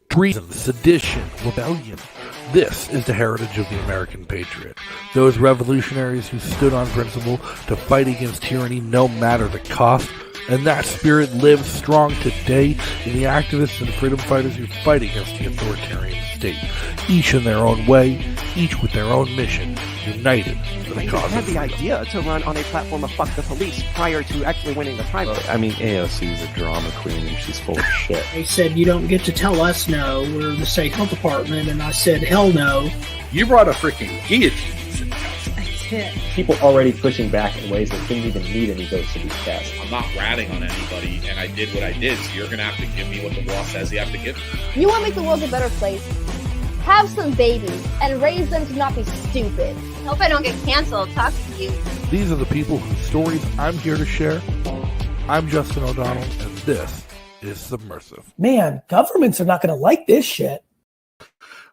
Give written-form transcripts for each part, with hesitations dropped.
treason, sedition, rebellion. This is the heritage of the American patriot. Those revolutionaries who stood on principle to fight against tyranny no matter the cost. And that spirit lives strong today in the activists and freedom fighters who fight against the authoritarian state. Each in their own way, each with their own mission, united for the cause had the idea to run on a platform of fuck the police prior to actually winning the primary. I mean, AOC is a drama queen and she's full of shit. They said, you don't get to tell us no, we're the state health department, and I said, hell no. You brought a freaking guillotine. People already pushing back in ways that didn't even need any votes to be cast. I'm not ratting on anybody, and I did what I did, so you're going to have to give me what the law says you have to give me. You want to make the world a better place? Have some babies and raise them to not be stupid. Hope I don't get canceled talking to you. These are the people whose stories I'm here to share. I'm Justin O'Donnell, and this is Subversive. Man, governments are not going to like this shit.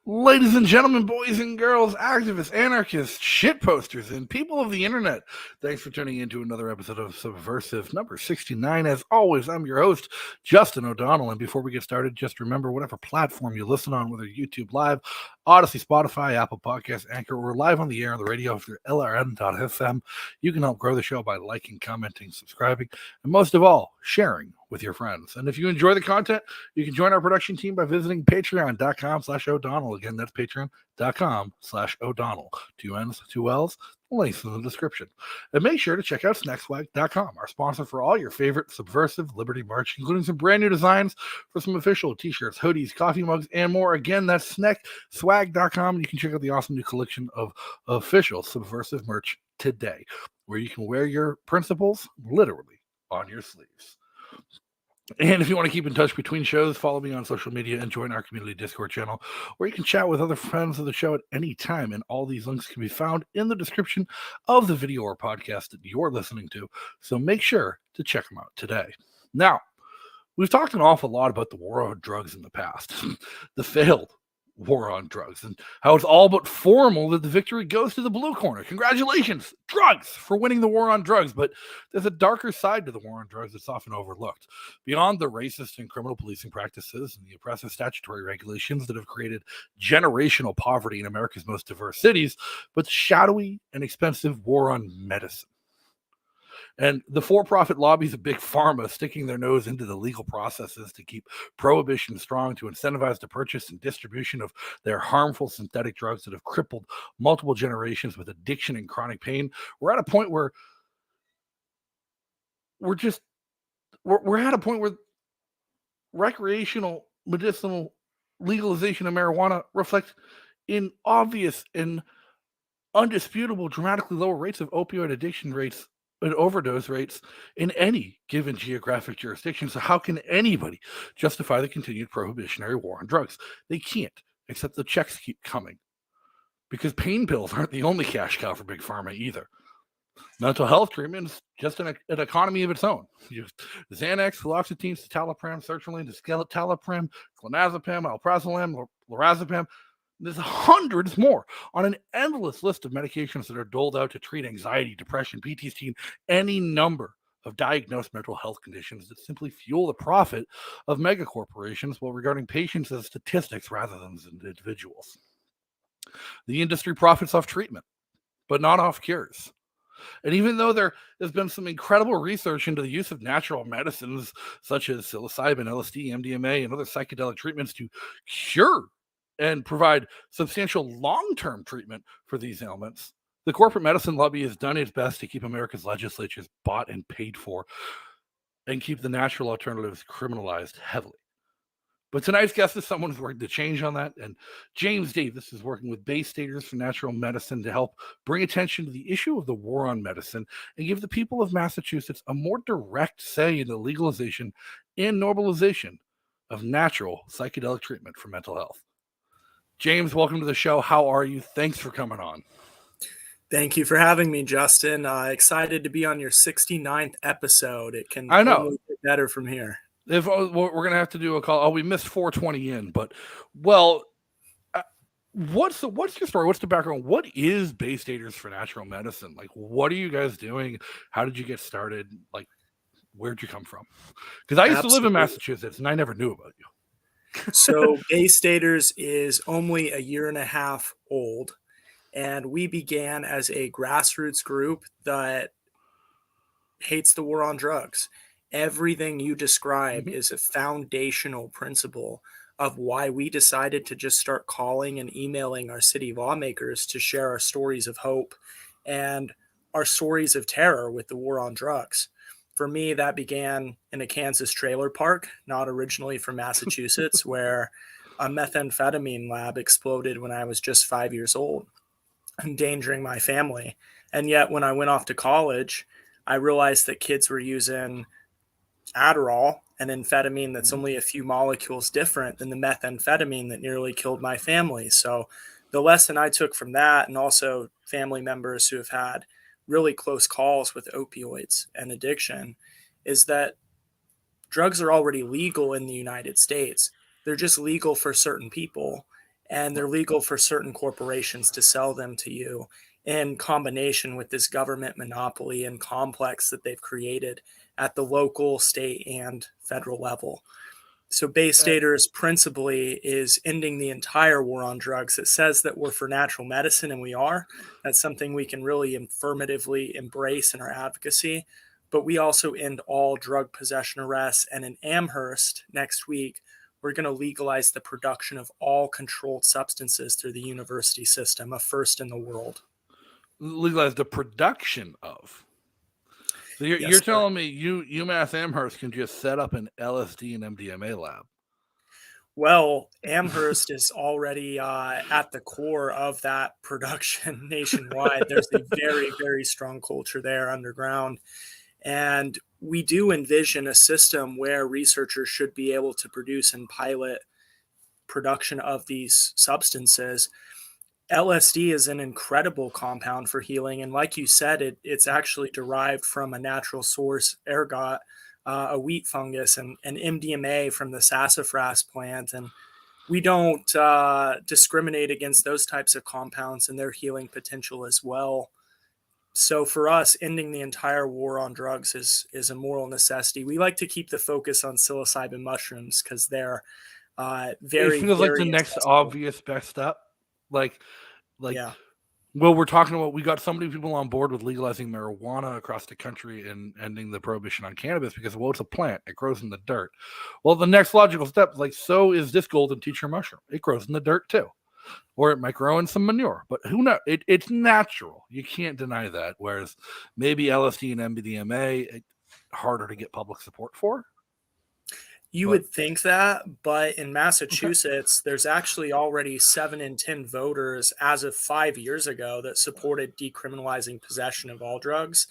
Ladies and gentlemen, boys and girls, activists, anarchists, shitposters, and people of the internet, thanks for tuning in to another episode of Subversive, number 69. As always, I'm your host, Justin O'Donnell, and before we get started, just remember, whatever platform you listen on, whether YouTube Live, Odyssey, Spotify, Apple Podcasts, Anchor, or live on the air on the radio through LRN.FM, you can help grow the show by liking, commenting, subscribing, and most of all, sharing with your friends. And if you enjoy the content, you can join our production team by visiting patreon.com/O'Donnell. Again, that's patreon.com/O'Donnell. 2 N's, 2 L's, links in the description. And make sure to check out snackswag.com, our sponsor for all your favorite subversive liberty merch, including some brand new designs for some official t-shirts, hoodies, coffee mugs, and more. Again, that's snackswag.com, and you can check out the awesome new collection of official subversive merch today, where you can wear your principles literally on your sleeves. And if you want to keep in touch between shows, follow me on social media and join our community Discord channel, where you can chat with other friends of the show at any time. And all these links can be found in the description of the video or podcast that you're listening to. So make sure to check them out today. Now, we've talked an awful lot about the war on drugs in the past, the failed war on drugs, and how it's all but formal that the victory goes to the blue corner. Congratulations, drugs, for winning the war on drugs. But there's a darker side to the war on drugs that's often overlooked. Beyond the racist and criminal policing practices and the oppressive statutory regulations that have created generational poverty in America's most diverse cities, but the shadowy and expensive war on medicine. And the for-profit lobbies of Big Pharma sticking their nose into the legal processes to keep prohibition strong, to incentivize the purchase and distribution of their harmful synthetic drugs that have crippled multiple generations with addiction and chronic pain. We're at a point where we're at a point where recreational medicinal legalization of marijuana reflects in obvious and undisputable dramatically lower rates of opioid addiction rates and overdose rates in any given geographic jurisdiction. So how can anybody justify the continued prohibitionary war on drugs? They can't, except the checks keep coming. Because pain pills aren't the only cash cow for Big Pharma either. Mental health treatment is just an economy of its own. Xanax, fluoxetine, citalopram, sertraline, escitalopram, clonazepam, alprazolam, lorazepam. There's hundreds more on an endless list of medications that are doled out to treat anxiety, depression, PTSD, and any number of diagnosed mental health conditions that simply fuel the profit of megacorporations while regarding patients as statistics rather than as individuals. The industry profits off treatment, but not off cures. And even though there has been some incredible research into the use of natural medicines such as psilocybin, LSD, MDMA, and other psychedelic treatments to cure and provide substantial long-term treatment for these ailments, the corporate medicine lobby has done its best to keep America's legislatures bought and paid for and keep the natural alternatives criminalized heavily. But tonight's guest is someone who's working to change on that, and James Davis is working with Bay Staters for Natural Medicine to help bring attention to the issue of the war on medicine and give the people of Massachusetts a more direct say in the legalization and normalization of natural psychedelic treatment for mental health. James, welcome to the show. How are you? Thanks for coming on. Thank you for having me, Justin. Excited to be on your 69th episode. It can only get better from here. If we're going to have to do a call. Oh, we missed 420 in, but what's your story? What's the background? What is Bay Staters for Natural Medicine? Like, what are you guys doing? How did you get started? Like, where'd you come from? Because I used to live in Massachusetts and I never knew about you. So Bay Staters is only a year and a half old, and we began as a grassroots group that hates the war on drugs. Everything you describe is a foundational principle of why we decided to just start calling and emailing our city lawmakers to share our stories of hope and our stories of terror with the war on drugs. For me, that began in a Kansas trailer park, not originally from Massachusetts, where a methamphetamine lab exploded when I was just 5 years old, endangering my family. And yet, when I went off to college, I realized that kids were using Adderall, an amphetamine that's only a few molecules different than the methamphetamine that nearly killed my family. So, the lesson I took from that, and also family members who have had really close calls with opioids and addiction, is that drugs are already legal in the United States. They're just legal for certain people, and they're legal for certain corporations to sell them to you in combination with this government monopoly and complex that they've created at the local, state, and federal level. So Bay Staters principally is ending the entire war on drugs. It says that we're for natural medicine, and we are. That's something we can really affirmatively embrace in our advocacy. But we also end all drug possession arrests. And in Amherst next week, we're going to legalize the production of all controlled substances through the university system, a first in the world. Legalize the production of. So you're telling me UMass Amherst can just set up an LSD and MDMA lab? Well, Amherst is already at the core of that production nationwide. There's a very, very strong culture there underground. And we do envision a system where researchers should be able to produce and pilot production of these substances. LSD is an incredible compound for healing. And like you said, it's actually derived from a natural source, ergot, a wheat fungus, and MDMA from the sassafras plant. And we don't discriminate against those types of compounds and their healing potential as well. So for us, ending the entire war on drugs is a moral necessity. We like to keep the focus on psilocybin mushrooms because they're very, it feels very like the next accessible. obvious best step. Like, Yeah. Well, we're talking about, we got so many people on board with legalizing marijuana across the country and ending the prohibition on cannabis because, well, it's a plant. It grows in the dirt. Well, the next logical step, so is this golden teacher mushroom. It grows in the dirt too. Or it might grow in some manure. But who knows? It's natural. You can't deny that. Whereas maybe LSD and MDMA, harder to get public support for. You would think that, but in Massachusetts, there's actually already 7 in 10 voters as of 5 years ago that supported decriminalizing possession of all drugs.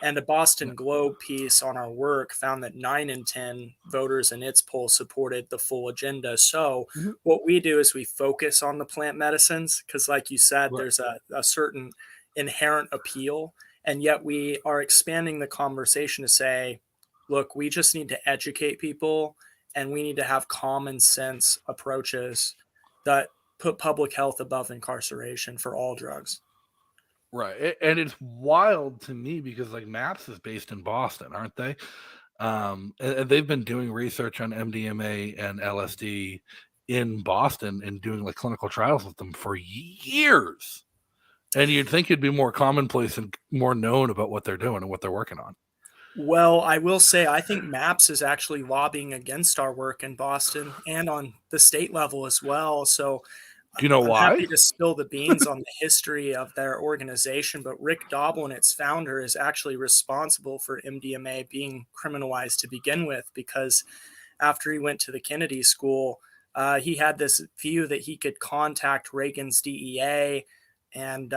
And a Boston Globe piece on our work found that 9 in 10 voters in its poll supported the full agenda. So what we do is we focus on the plant medicines because, like you said, there's a certain inherent appeal. And yet we are expanding the conversation to say, look, we just need to educate people and we need to have common sense approaches that put public health above incarceration for all drugs. Right. And it's wild to me because MAPS is based in Boston, aren't they? And they've been doing research on MDMA and LSD in Boston and doing clinical trials with them for years. And you'd think it'd be more commonplace and more known about what they're doing and what they're working on. Well, I will say, I think MAPS is actually lobbying against our work in Boston and on the state level as well. So do you know why? I'm happy to spill the beans on the history of their organization, but Rick Doblin, its founder, is actually responsible for MDMA being criminalized to begin with, because after he went to the Kennedy School, he had this view that he could contact Reagan's DEA and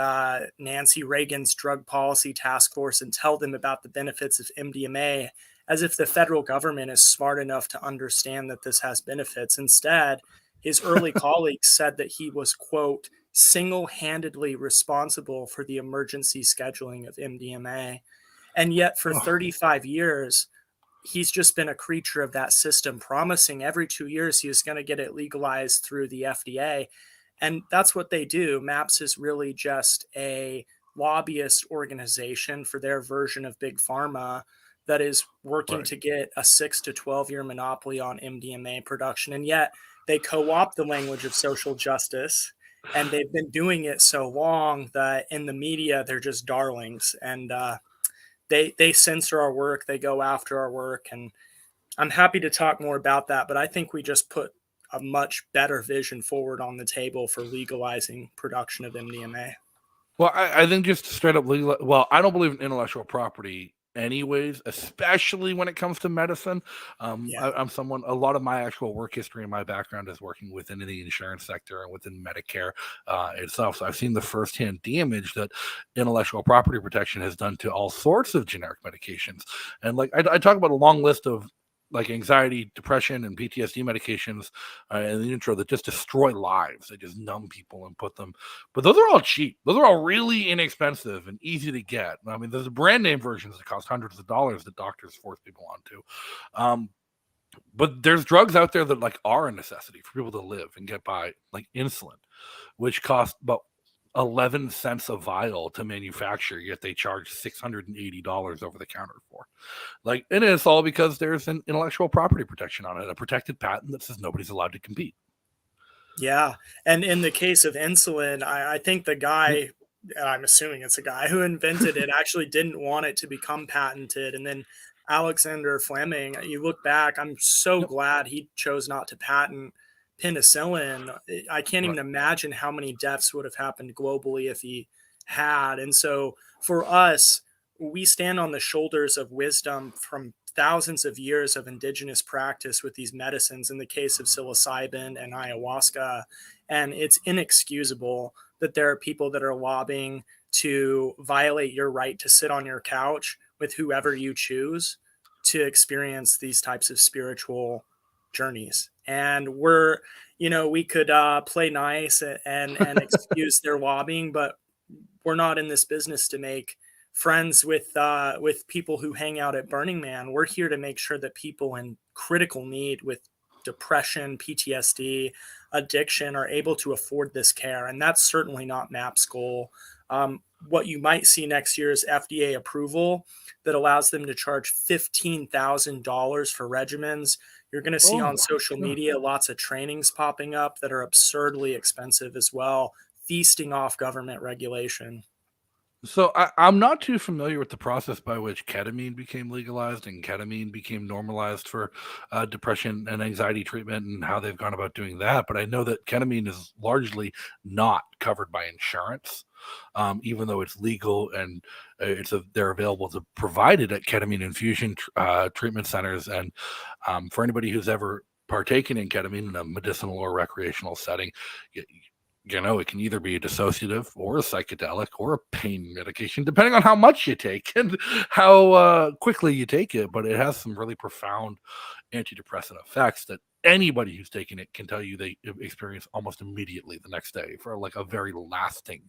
Nancy Reagan's drug policy task force and tell them about the benefits of MDMA, as if the federal government is smart enough to understand that this has benefits. Instead, his early colleagues said that he was, quote, single-handedly responsible for the emergency scheduling of MDMA. And yet for 35 years, he's just been a creature of that system, promising every 2 years he was going to get it legalized through the FDA. And that's what they do. MAPS is really just a lobbyist organization for their version of Big Pharma that is working Right. to get a 6 to 12-year monopoly on MDMA production, and yet they co-opt the language of social justice, and they've been doing it so long that in the media they're just darlings, and they censor our work, they go after our work, and I'm happy to talk more about that, but I think we just put a much better vision forward on the table for legalizing production of MDMA. Well, I think just straight up legal. Well, I don't believe in intellectual property, anyways, especially when it comes to medicine. Yeah. I'm someone. A lot of my actual work history and my background is working within the insurance sector and within Medicare itself. So I've seen the firsthand damage that intellectual property protection has done to all sorts of generic medications. And like I talk about a long list of like anxiety, depression, and PTSD medications in the intro that just destroy lives. They just numb people and put them. But those are all cheap. Those are all really inexpensive and easy to get. I mean, there's brand name versions that cost hundreds of dollars that doctors force people onto. But there's drugs out there that like are a necessity for people to live and get by, like insulin, which cost about 11 cents a vial to manufacture, yet they charge $680 over the counter for. Like, and it's all because there's an intellectual property protection on it, a protected patent that says nobody's allowed to compete. Yeah. And in the case of insulin, I think the guy, I'm assuming it's a guy who invented it, actually didn't want it to become patented. And then Alexander Fleming, you look back, I'm so glad he chose not to patent penicillin. I can't even imagine how many deaths would have happened globally if he had. And so for us, we stand on the shoulders of wisdom from thousands of years of indigenous practice with these medicines, in the case of psilocybin and ayahuasca. And it's inexcusable that there are people that are lobbying to violate your right to sit on your couch with whoever you choose to experience these types of spiritual journeys. And we're, we could play nice and excuse their lobbying, but we're not in this business to make friends with people who hang out at Burning Man. We're here to make sure that people in critical need with depression, PTSD, addiction are able to afford this care. And that's certainly not MAP's goal. What you might see next year is FDA approval that allows them to charge $15,000 for regimens. You're going to see on social media lots of trainings popping up that are absurdly expensive as well, feasting off government regulation. So I'm not too familiar with the process by which ketamine became legalized and ketamine became normalized for depression and anxiety treatment and how they've gone about doing that. But I know that ketamine is largely not covered by insurance, even though it's legal and they're available to provide it at ketamine infusion treatment centers. And for anybody who's ever partaken in ketamine in a medicinal or recreational setting, it can either be a dissociative or a psychedelic or a pain medication, depending on how much you take and how quickly you take it. But it has some really profound antidepressant effects that anybody who's taken it can tell you they experience almost immediately the next day for like a very lasting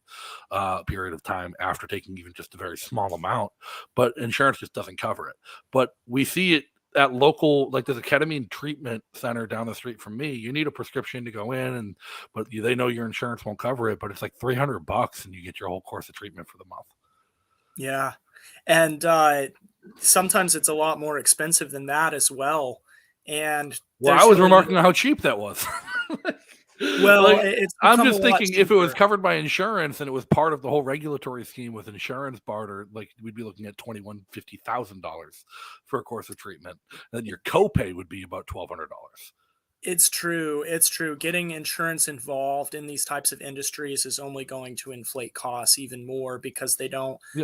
period of time after taking even just a very small amount. But insurance just doesn't cover it. But we see it at local, like there's a ketamine treatment center down the street from me. You need a prescription to go in, but they know your insurance won't cover it, but it's like $300 and you get your whole course of treatment for the month. Yeah. And sometimes it's a lot more expensive than that as well. And I was remarking on how cheap that was. Well, I'm just thinking if it was covered by insurance and it was part of the whole regulatory scheme with insurance barter, like we'd be looking at $50,000 for a course of treatment. Then your copay would be about $1,200. It's true. It's true. Getting insurance involved in these types of industries is only going to inflate costs even more because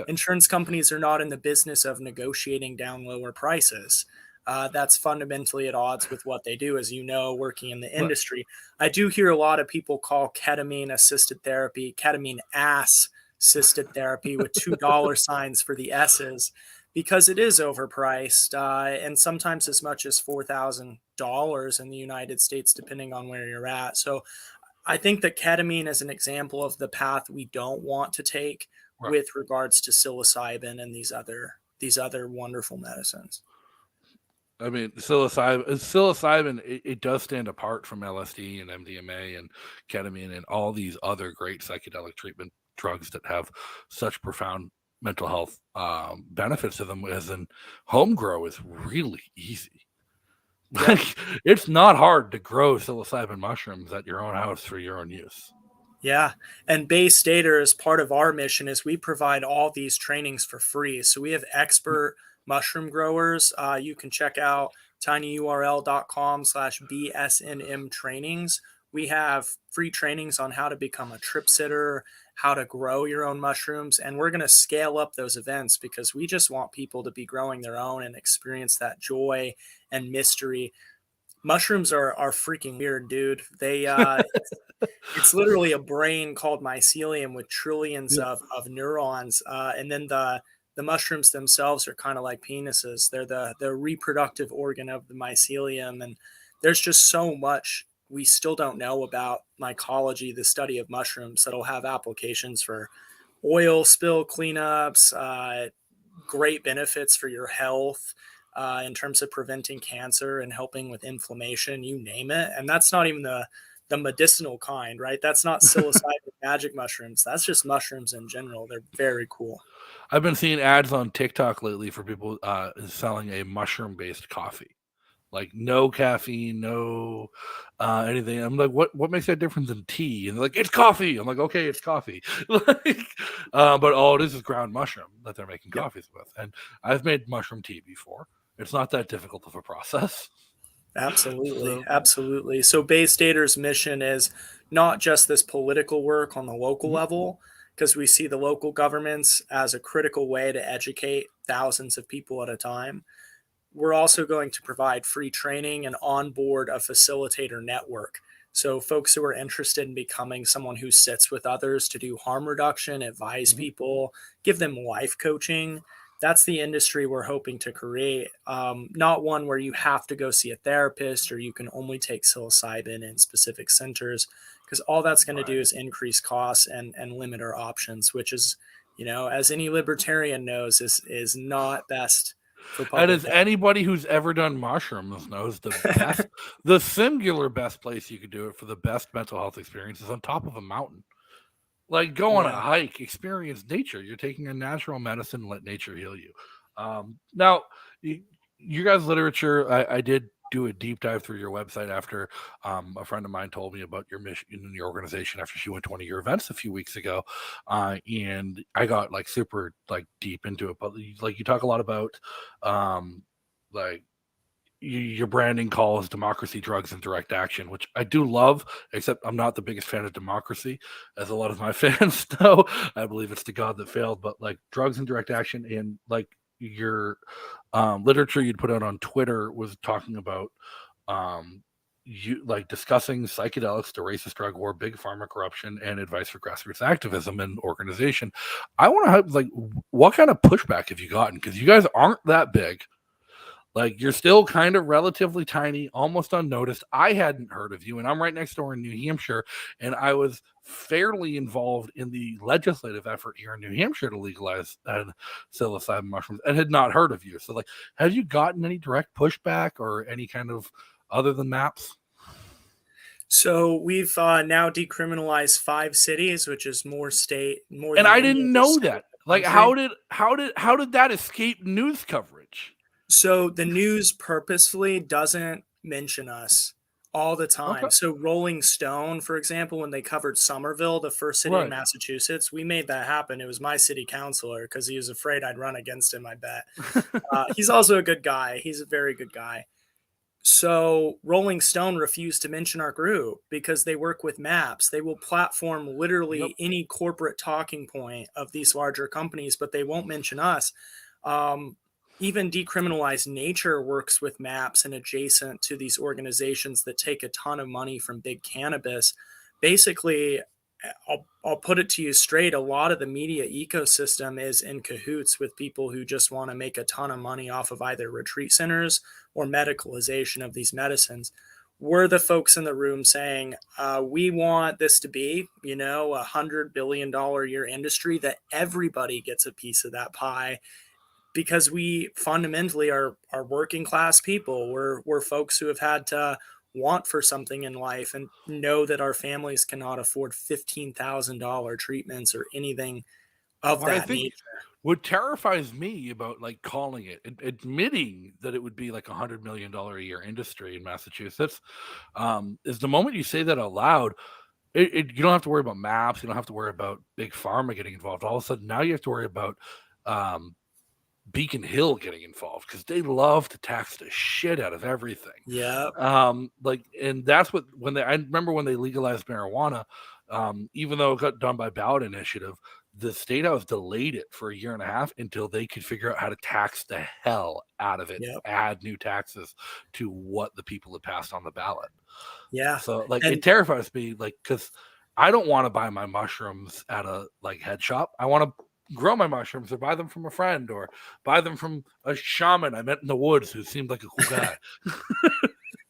insurance companies are not in the business of negotiating down lower prices. That's fundamentally at odds with what they do, as you know, working in the industry. I do hear a lot of people call ketamine assisted therapy, ketamine ass assisted therapy with $2 signs for the S's, because it is overpriced and sometimes as much as $4,000 in the United States, depending on where you're at. So I think that ketamine is an example of the path we don't want to take with regards to psilocybin and these other wonderful medicines. I mean, psilocybin, it does stand apart from LSD and MDMA and ketamine and all these other great psychedelic treatment drugs that have such profound mental health benefits to them, as in home grow is really easy. Like, it's not hard to grow psilocybin mushrooms at your own house for your own use. Yeah. And Bay Staters, part of our mission is we provide all these trainings for free. So we have expert mushroom growers. You can check out tinyurl.com/BSNM trainings. We have free trainings on how to become a trip sitter, how to grow your own mushrooms. And we're going to scale up those events because we just want people to be growing their own and experience that joy and mystery. Mushrooms are freaking weird, dude. They it's literally a brain called mycelium with trillions of neurons, and then the mushrooms themselves are kind of like penises. They're the reproductive organ of the mycelium, and there's just so much we still don't know about mycology, the study of mushrooms, that'll have applications for oil spill cleanups, great benefits for your health. In terms of preventing cancer and helping with inflammation, you name it. And that's not even the medicinal kind, right? That's not psilocybin magic mushrooms. That's just mushrooms in general. They're very cool. I've been seeing ads on TikTok lately for people selling a mushroom-based coffee. Like, no caffeine, no anything. I'm like, what makes that difference in tea? And they're like, it's coffee. I'm like, okay, it's coffee. Like, but all it is ground mushroom that they're making coffees with. And I've made mushroom tea before. It's not that difficult of a process. Absolutely. Absolutely. So Bay Staters' mission is not just this political work on the local level, because we see the local governments as a critical way to educate thousands of people at a time. We're also going to provide free training and onboard a facilitator network. So folks who are interested in becoming someone who sits with others to do harm reduction, advise people, give them life coaching. That's the industry we're hoping to create. Not one where you have to go see a therapist or you can only take psilocybin in specific centers, because all that's going to do is increase costs and limit our options, which is, as any libertarian knows, is not best. And as anybody who's ever done mushrooms knows, the best, the singular best place you could do it for the best mental health experience is on top of a mountain. Like, go on a hike, experience nature. You're taking a natural medicine, let nature heal you. Now, you guys' literature, I did do a deep dive through your website after a friend of mine told me about your mission in your organization after she went to one of your events a few weeks ago, and I got like super like deep into it. But like, you talk a lot about like your branding calls democracy, drugs, and direct action, which I do love, except I'm not the biggest fan of democracy, as a lot of my fans know. I believe it's the god that failed, but like drugs and direct action, and like your literature you'd put out on Twitter was talking about you like discussing psychedelics, the racist drug war, big pharma corruption, and advice for grassroots activism and organization. I want to have like, what kind of pushback have you gotten? Because you guys aren't that big. Like, you're still kind of relatively tiny, almost unnoticed. I hadn't heard of you, and I'm right next door in New Hampshire, and I was fairly involved in the legislative effort here in New Hampshire to legalize psilocybin mushrooms, and had not heard of you. So, like, have you gotten any direct pushback or any kind of other than maps? So we've now decriminalized 5 cities, which is more and I didn't know that. Like, how did that escape news coverage? So the news purposefully doesn't mention us all the time. Okay. So Rolling Stone, for example, when they covered Somerville, the first city in Massachusetts, we made that happen. It was my city councilor because he was afraid I'd run against him, I bet. He's also a good guy. He's a very good guy. So Rolling Stone refused to mention our group because they work with maps. They will platform literally any corporate talking point of these larger companies, but they won't mention us. Even Decriminalized Nature works with maps and adjacent to these organizations that take a ton of money from big cannabis. Basically, I'll put it to you straight. A lot of the media ecosystem is in cahoots with people who just want to make a ton of money off of either retreat centers or medicalization of these medicines. We're the folks in the room saying, we want this to be, $100 billion a year industry that everybody gets a piece of that pie. Because we fundamentally are working class people. We're folks who have had to want for something in life and know that our families cannot afford $15,000 treatments or anything of Well, I that think nature. what terrifies me about like calling it, admitting that it would be like $100 million a year industry in Massachusetts, is the moment you say that out loud, you don't have to worry about maps. You don't have to worry about big pharma getting involved. All of a sudden, now you have to worry about um, Beacon Hill getting involved because they love to tax the shit out of everything. Yeah. And that's what I remember when they legalized marijuana, even though it got done by ballot initiative, the state house delayed it for a year and a half until they could figure out how to tax the hell out of it, Yep. add new taxes to what the people had passed on the ballot. Yeah. So like And it terrifies me, like, because I don't want to buy my mushrooms at a like head shop. I want to grow my mushrooms or buy them from a friend or buy them from a shaman I met in the woods who seemed like a cool guy.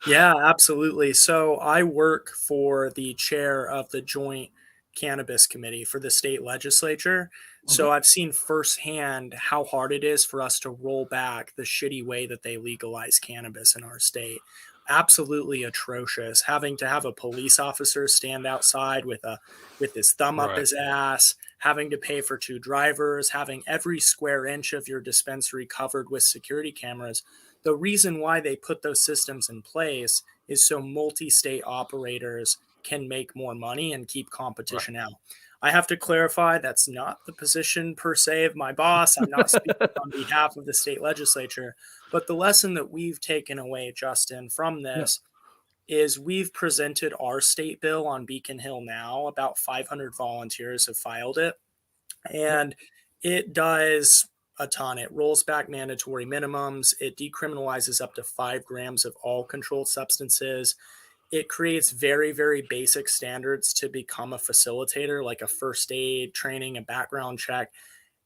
yeah, absolutely. So I work for the chair of the Joint Cannabis Committee for the state legislature. So I've seen firsthand how hard it is for us to roll back the shitty way that they legalize cannabis in our state. Absolutely atrocious. Having to have a police officer stand outside with his thumb up Right. his ass, having to pay for 2 drivers, having every square inch of your dispensary covered with security cameras. The reason why they put those systems in place is so multi-state operators can make more money and keep competition out. I have to clarify that's not the position per se of my boss. I'm not speaking on behalf of the state legislature, but the lesson that we've taken away, Justin, from this is we've presented our state bill on Beacon Hill now. About 500 volunteers have filed it, and it does a ton. It rolls back mandatory minimums. It decriminalizes up to 5 grams of all controlled substances. It creates very, very basic standards to become a facilitator, like a first aid training, a background check.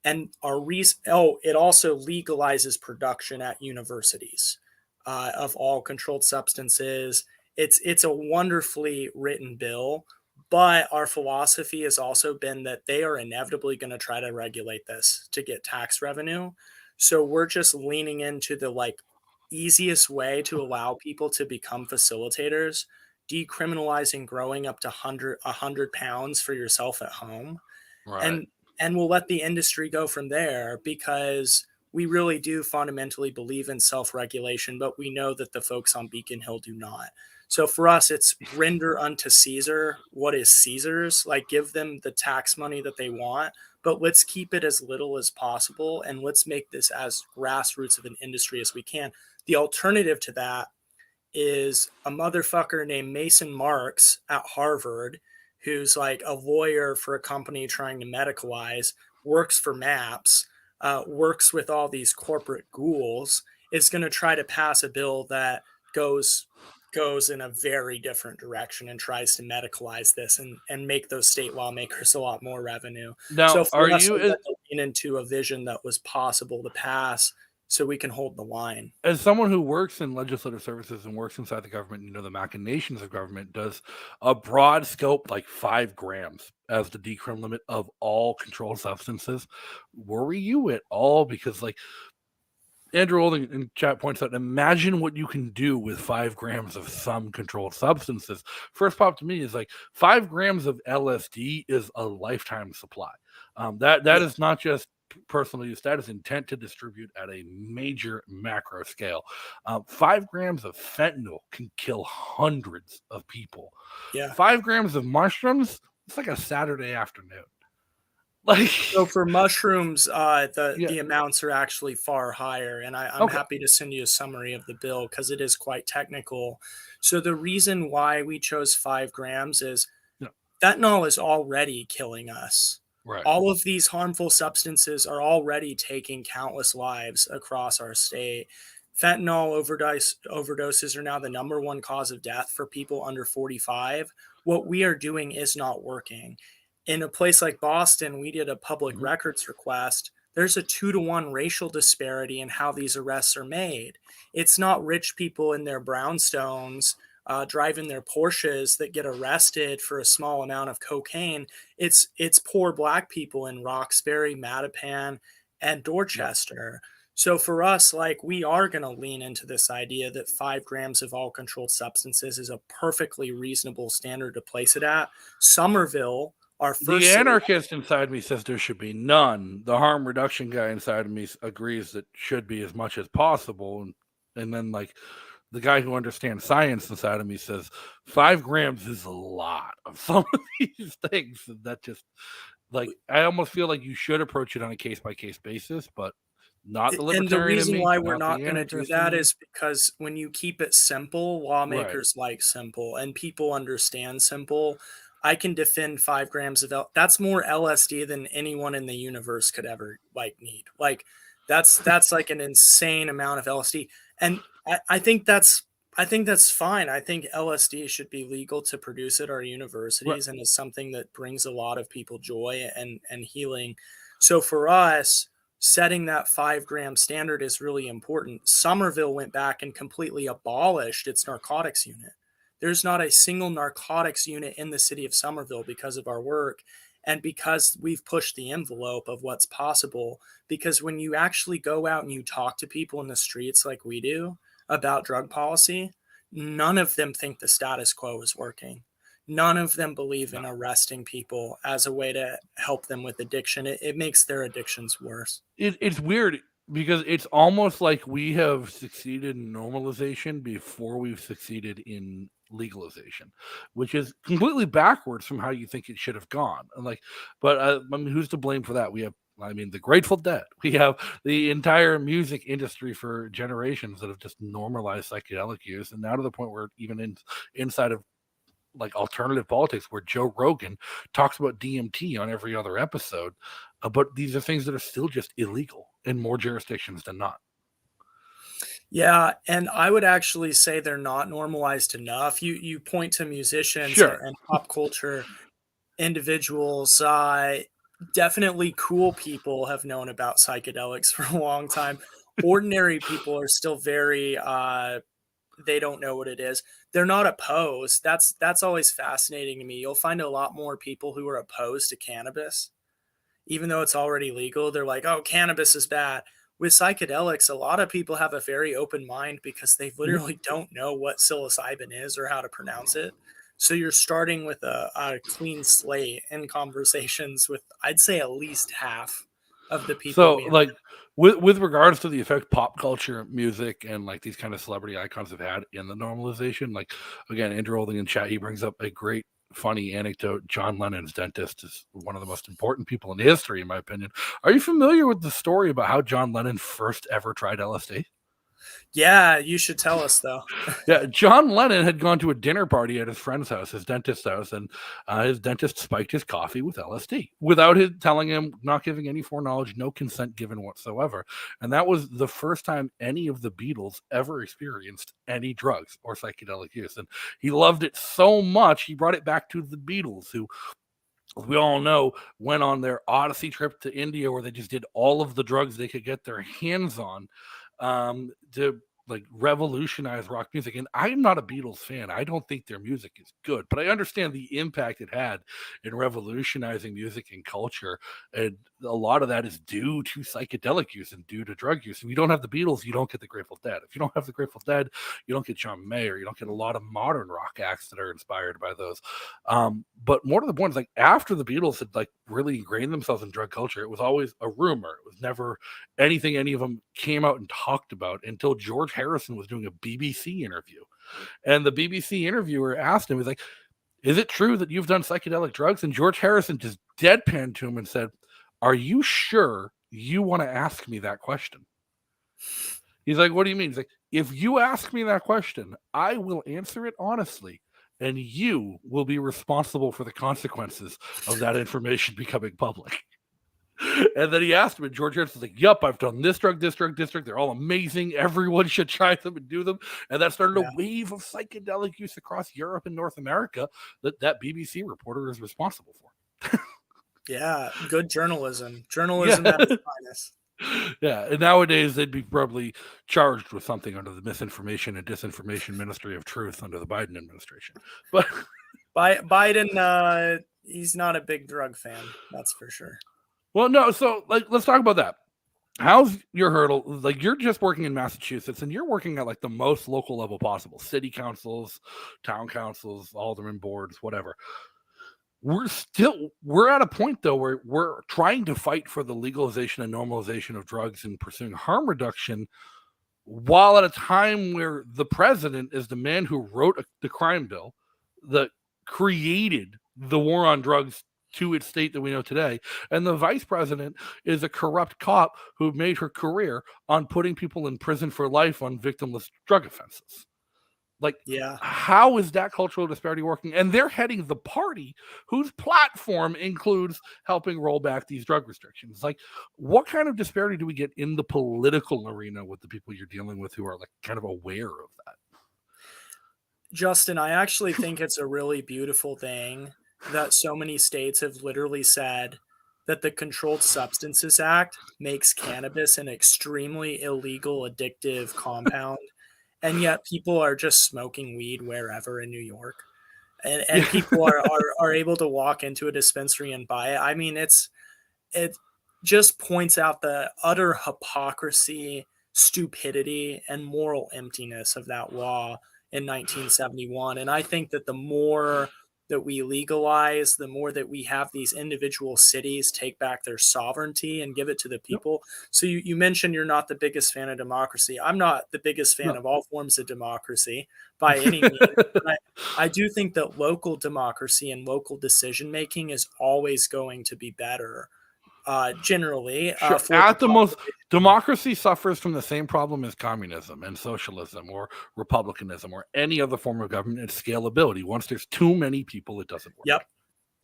And it also legalizes production at universities of all controlled substances. It's a wonderfully written bill, but our philosophy has also been that they are inevitably going to try to regulate this to get tax revenue. So we're just leaning into the like easiest way to allow people to become facilitators, decriminalizing growing up to 100 pounds for yourself at home. Right. And we'll let the industry go from there because we really do fundamentally believe in self-regulation, but we know that the folks on Beacon Hill do not. So for us, it's render unto Caesar what is Caesar's, like give them the tax money that they want, but let's keep it as little as possible. And let's make this as grassroots of an industry as we can. The alternative to that is a motherfucker named Mason Marks at Harvard, who's like a lawyer for a company trying to medicalize, works for MAPS, works with all these corporate ghouls, is going to try to pass a bill that goes in a very different direction and tries to medicalize this and make those state lawmakers a lot more revenue. Now, So for are us, you we had to lean into a vision that was possible to pass so we can hold the line. as someone who works in legislative services and works inside the government, you know, the machinations of government, does a broad scope like 5 grams as the decrim limit of all controlled substances worry you at all? Because like Andrew Olding in chat points out, imagine what you can do with 5 grams of some controlled substances. First pop to me is like 5 grams of LSD is a lifetime supply. That is not just personal use, that is intent to distribute at a major macro scale. 5 grams of fentanyl can kill hundreds of people. 5 grams of mushrooms, it's like a Saturday afternoon. Like, so for mushrooms, the amounts are actually far higher, and I'm happy to send you a summary of the bill because it is quite technical. So the reason why we chose 5 grams is fentanyl is already killing us. Right. All of these harmful substances are already taking countless lives across our state. Fentanyl overdoses are now the #1 cause of death for people under 45. What we are doing is not working. In a place like Boston, we did a public records request. There's a 2-to-1 racial disparity in how these arrests are made. It's not rich people in their brownstones driving their Porsches that get arrested for a small amount of cocaine. It's poor Black people in Roxbury, Mattapan, and Dorchester. So for us, like, we are going to lean into this idea that 5 grams of all controlled substances is a perfectly reasonable standard to place it at. Somerville, our The first city- anarchist inside me says there should be none. The harm reduction guy inside of me agrees that should be as much as possible. And then, like, the guy who understands science inside of me says 5 grams is a lot of some of these things. And that just, like, I almost feel like you should approach it on a case-by-case basis, but not the libertarian and the reason in me, why we're not not the going to do anarchist that in me. is because when you keep it simple, lawmakers like simple, and people understand simple. I can defend 5 grams of that's more LSD than anyone in the universe could ever like need. Like that's like an insane amount of LSD, and I think that's fine. I think LSD should be legal to produce at our universities, and is something that brings a lot of people joy and healing. So for us, setting that 5-gram standard is really important. Somerville went back and completely abolished its narcotics unit. There's not a single narcotics unit in the city of Somerville because of our work and because we've pushed the envelope of what's possible. Because when you actually go out and you talk to people in the streets like we do about drug policy, none of them think the status quo is working. None of them believe in arresting people as a way to help them with addiction. It makes their addictions worse. It's weird because it's almost like we have succeeded in normalization before we've succeeded in legalization, which is completely backwards from how you think it should have gone. And like, but I mean, who's to blame for that? We have, I mean, the Grateful Dead. We have the entire music industry for generations that have just normalized psychedelic use, and now to the point where even inside of like alternative politics, where Joe Rogan talks about DMT on every other episode, but these are things that are still just illegal in more jurisdictions than not. Yeah, and I would actually say they're not normalized enough. You point to musicians Sure. and pop culture individuals. Definitely cool people have known about psychedelics for a long time. Ordinary people are still very they don't know what it is. They're not opposed. That's always fascinating to me. You'll find a lot more people who are opposed to cannabis, even though it's already legal. They're like, oh, cannabis is bad. With psychedelics, a lot of people have a very open mind because they literally don't know what psilocybin is or how to pronounce it. So you're starting with a clean slate in conversations with, I'd say, at least half of the people. So, like, with regards to the effect pop culture, music, and like these kind of celebrity icons have had in the normalization, like, again, Andrew Olding in chat, he brings up a great funny anecdote. John Lennon's dentist is one of the most important people in history, in my opinion. Are you familiar with the story about how John Lennon first ever tried LSD? Yeah, you should tell us, though. Yeah, John Lennon had gone to a dinner party at his friend's house, his dentist's house, and his dentist spiked his coffee with LSD without his telling him, not giving any foreknowledge, no consent given whatsoever. And that was the first time any of the Beatles ever experienced any drugs or psychedelic use. And he loved it so much, he brought it back to the Beatles, who, as we all know, went on their Odyssey trip to India where they just did all of the drugs they could get their hands on to like revolutionize rock music. And I'm not a Beatles fan. I don't think their music is good, but I understand the impact it had in revolutionizing music and culture. And a lot of that is due to psychedelic use and due to drug use. If you don't have the Beatles, you don't get the Grateful Dead. If you don't have the Grateful Dead, you don't get John Mayer. You don't get a lot of modern rock acts that are inspired by those. But more to the point is, like, after the Beatles had like really ingrained themselves in drug culture, it was always a rumor. It was never anything any of them came out and talked about until George Harrison was doing a BBC interview. And the BBC interviewer asked him, he's like, is it true that you've done psychedelic drugs? And George Harrison just deadpanned to him and said, are you sure you want to ask me that question? He's like, what do you mean? He's like, if you ask me that question, I will answer it honestly, and you will be responsible for the consequences of that information becoming public. And then he asked him, and George Harrison's like, yup, I've done this drug, this drug, this drug. They're all amazing. Everyone should try them and do them. And that started a wave of psychedelic use across Europe and North America that BBC reporter is responsible for. Yeah, good journalism. Journalism at its finest. Yeah, and nowadays they'd be probably charged with something under the Misinformation and Disinformation Ministry of Truth under the Biden administration. But Biden, he's not a big drug fan, that's for sure. Well, no, so like let's talk about that. How's your hurdle? Like, you're just working in Massachusetts and you're working at like the most local level possible, city councils, town councils, alderman boards, whatever. we're at a point though where we're trying to fight for the legalization and normalization of drugs and pursuing harm reduction, while at a time where the president is the man who wrote the crime bill that created the war on drugs to its state that we know today, and the vice president is a corrupt cop who made her career on putting people in prison for life on victimless drug offenses. Like, Yeah. how is that cultural disparity working? And they're heading the party whose platform includes helping roll back these drug restrictions. Like, what kind of disparity do we get in the political arena with the people you're dealing with who are like kind of aware of that? Justin, I actually think it's a really beautiful thing that so many states have literally said that the Controlled Substances Act makes cannabis an extremely illegal, addictive compound. And yet people are just smoking weed wherever in New York. And people are able to walk into a dispensary and buy it. I mean, it just points out the utter hypocrisy, stupidity, and moral emptiness of that law in 1971. And I think that the more that we legalize, the more that we have these individual cities take back their sovereignty and give it to the people. So you mentioned you're not the biggest fan of democracy. I'm not the biggest fan of all forms of democracy by any means. But I do think that local democracy and local decision making is always going to be better. Generally, at the most, democracy suffers from the same problem as communism and socialism or republicanism or any other form of government. It's scalability. Once there's too many people, it doesn't work.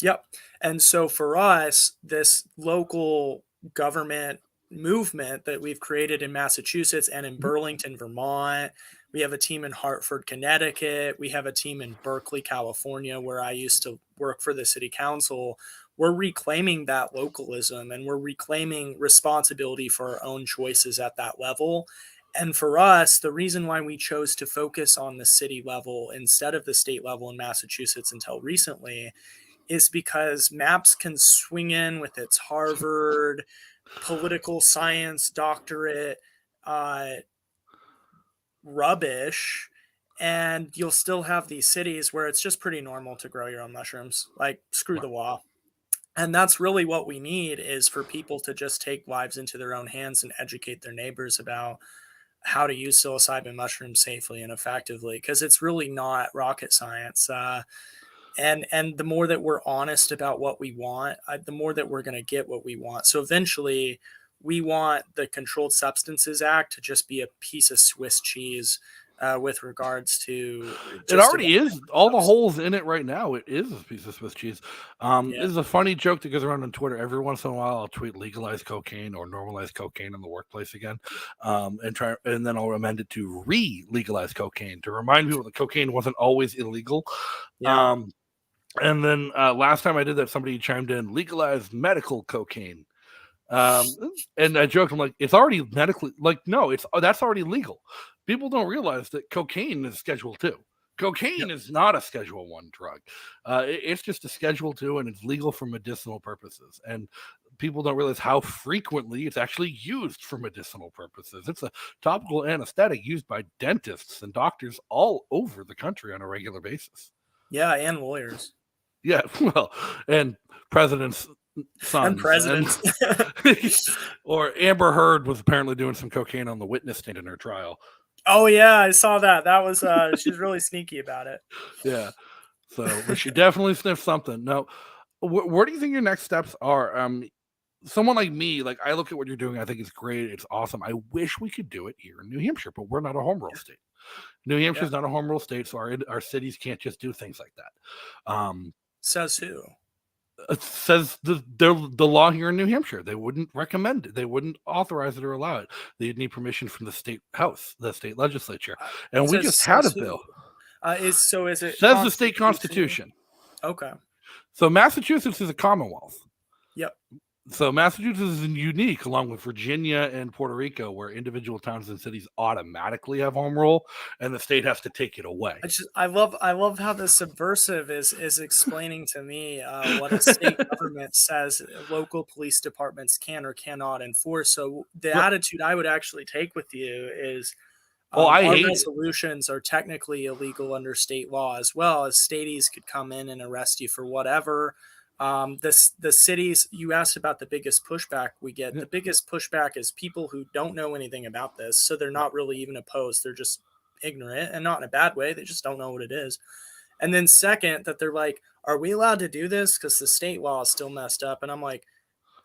Yep. And so for us, this local government movement that we've created in Massachusetts and in Burlington, Vermont, we have a team in Hartford, Connecticut. We have a team in Berkeley, California, where I used to work for the city council. We're reclaiming that localism and we're reclaiming responsibility for our own choices at that level. And for us, the reason why we chose to focus on the city level instead of the state level in Massachusetts until recently is because MAPS can swing in with its Harvard political science doctorate rubbish, and you'll still have these cities where it's just pretty normal to grow your own mushrooms. Like, screw the law. And that's really what we need, is for people to just take lives into their own hands and educate their neighbors about how to use psilocybin mushrooms safely and effectively, because it's really not rocket science. And the more that we're honest about what we want, the more that we're going to get what we want. So eventually, we want the Controlled Substances Act to just be a piece of Swiss cheese with regards to it already is. All the holes in it right now, it is a piece of Swiss cheese. This is a funny joke that goes around on Twitter. Every once in a while I'll tweet legalize cocaine or normalize cocaine in the workplace again, and then I'll amend it to re-legalize cocaine to remind people that cocaine wasn't always illegal. And then last time I did that, somebody chimed in, legalize medical cocaine. And I joked, I'm like, it's already medically, like, no, that's already legal. People don't realize that cocaine is Schedule 2. Cocaine is not a Schedule 1 drug. It's just a Schedule 2, and it's legal for medicinal purposes. And people don't realize how frequently it's actually used for medicinal purposes. It's a topical anesthetic used by dentists and doctors all over the country on a regular basis. Yeah, and lawyers. Yeah, well, and presidents' sons. And presidents. Or Amber Heard was apparently doing some cocaine on the witness stand in her trial. Oh, yeah, I saw that. That was, she's really sneaky about it. Yeah. So, but she definitely sniffed something. Now, where do you think your next steps are? Someone like me, like, I look at what you're doing, I think it's great, it's awesome. I wish we could do it here in New Hampshire, but we're not a home rule state. New Hampshire is not a home rule state, so our cities can't just do things like that. Says who? It says the law here in New Hampshire. They wouldn't recommend it. They wouldn't authorize it or allow it. They'd need permission from the state house, the state legislature. And we just had a bill. Is it says the state constitution? Okay. So Massachusetts is a commonwealth. Yep. So Massachusetts is unique, along with Virginia and Puerto Rico, where individual towns and cities automatically have home rule, and the state has to take it away. I love how the Subversive is explaining to me what a state government says local police departments can or cannot enforce. So the attitude I would actually take with you is, I our hate it. resolutions are technically illegal under state law as well, as staties could come in and arrest you for whatever. The cities, you asked about the biggest pushback we get. The biggest pushback is people who don't know anything about this, so they're not really even opposed. They're just ignorant, and not in a bad way. They just don't know what it is. And then second, that they're like, are we allowed to do this? Because the state law is still messed up. And I'm like,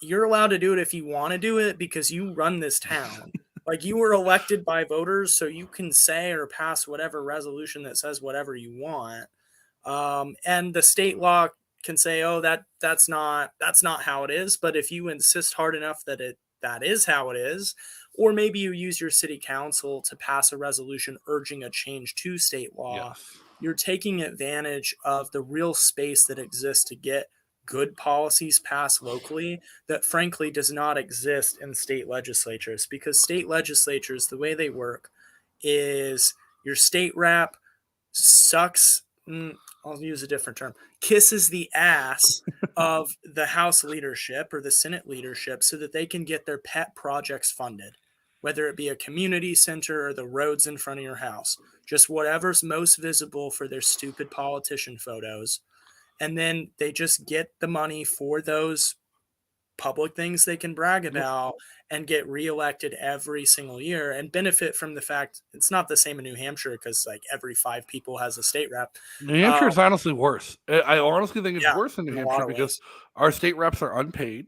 you're allowed to do it if you want to do it because you run this town. Like, you were elected by voters, so you can say or pass whatever resolution that says whatever you want. And the state law can say, oh, that's not how it is. But if you insist hard enough that is how it is, or maybe you use your city council to pass a resolution urging a change to state law, you're taking advantage of the real space that exists to get good policies passed locally that frankly does not exist in state legislatures, because state legislatures, the way they work is your state rep sucks, I'll use a different term, kisses the ass of the House leadership or the Senate leadership so that they can get their pet projects funded, whether it be a community center or the roads in front of your house, just whatever's most visible for their stupid politician photos. And then they just get the money for those public things they can brag about and get reelected every single year and benefit from the fact it's not the same in New Hampshire, because like every 5 people has a state rep. New Hampshire is honestly worse. I honestly think it's worse in New in a Hampshire lot of because ways. our state reps are unpaid.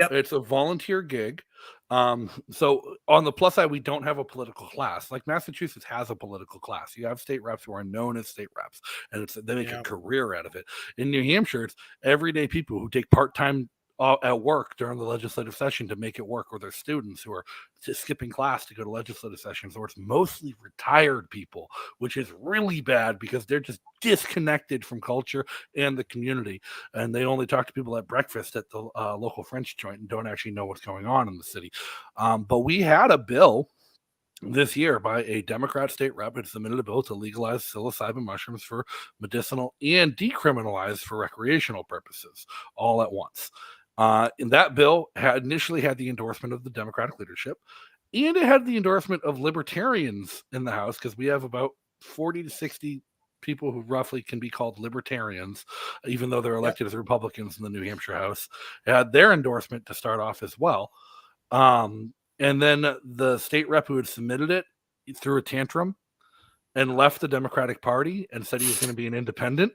It's a volunteer gig. So on the plus side, we don't have a political class. Like Massachusetts has a political class. You have state reps who are known as state reps, and they make a career out of it. In New Hampshire, it's everyday people who take part-time at work during the legislative session to make it work, or their students who are skipping class to go to legislative sessions, or it's mostly retired people, which is really bad because they're just disconnected from culture and the community, and they only talk to people at breakfast at the local French joint and don't actually know what's going on in the city. But we had a bill this year by a Democrat state rep. It submitted a bill to legalize psilocybin mushrooms for medicinal and decriminalize for recreational purposes all at once. And that bill initially had the endorsement of the Democratic leadership, and it had the endorsement of libertarians in the House, because we have about 40 to 60 people who roughly can be called libertarians, even though they're elected as Republicans in the New Hampshire House. It had their endorsement to start off as well. And then the state rep who had submitted it threw a tantrum and left the Democratic Party and said he was going to be an independent.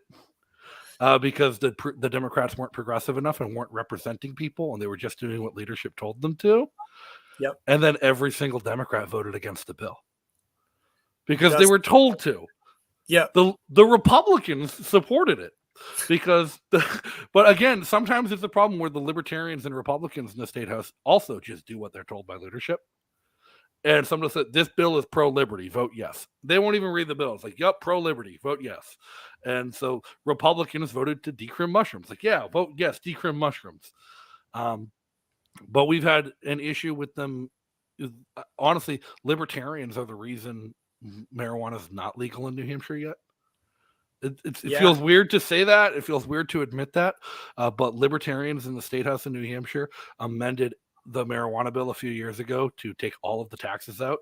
Because the Democrats weren't progressive enough and weren't representing people, and they were just doing what leadership told them to. And then every single Democrat voted against the bill because they were told to. The Republicans supported it because but again, sometimes it's a problem where the libertarians and Republicans in the state house also just do what they're told by leadership. And someone said, this bill is pro-liberty, vote yes. They won't even read the bill. It's like, yep, pro-liberty, vote yes. And so Republicans voted to decrim mushrooms. Like, yeah, vote yes, decrim mushrooms. But we've had an issue with them. Honestly, libertarians are the reason marijuana is not legal in New Hampshire yet. It feels weird to say that. It feels weird to admit that. But libertarians in the state house in New Hampshire amended the marijuana bill a few years ago to take all of the taxes out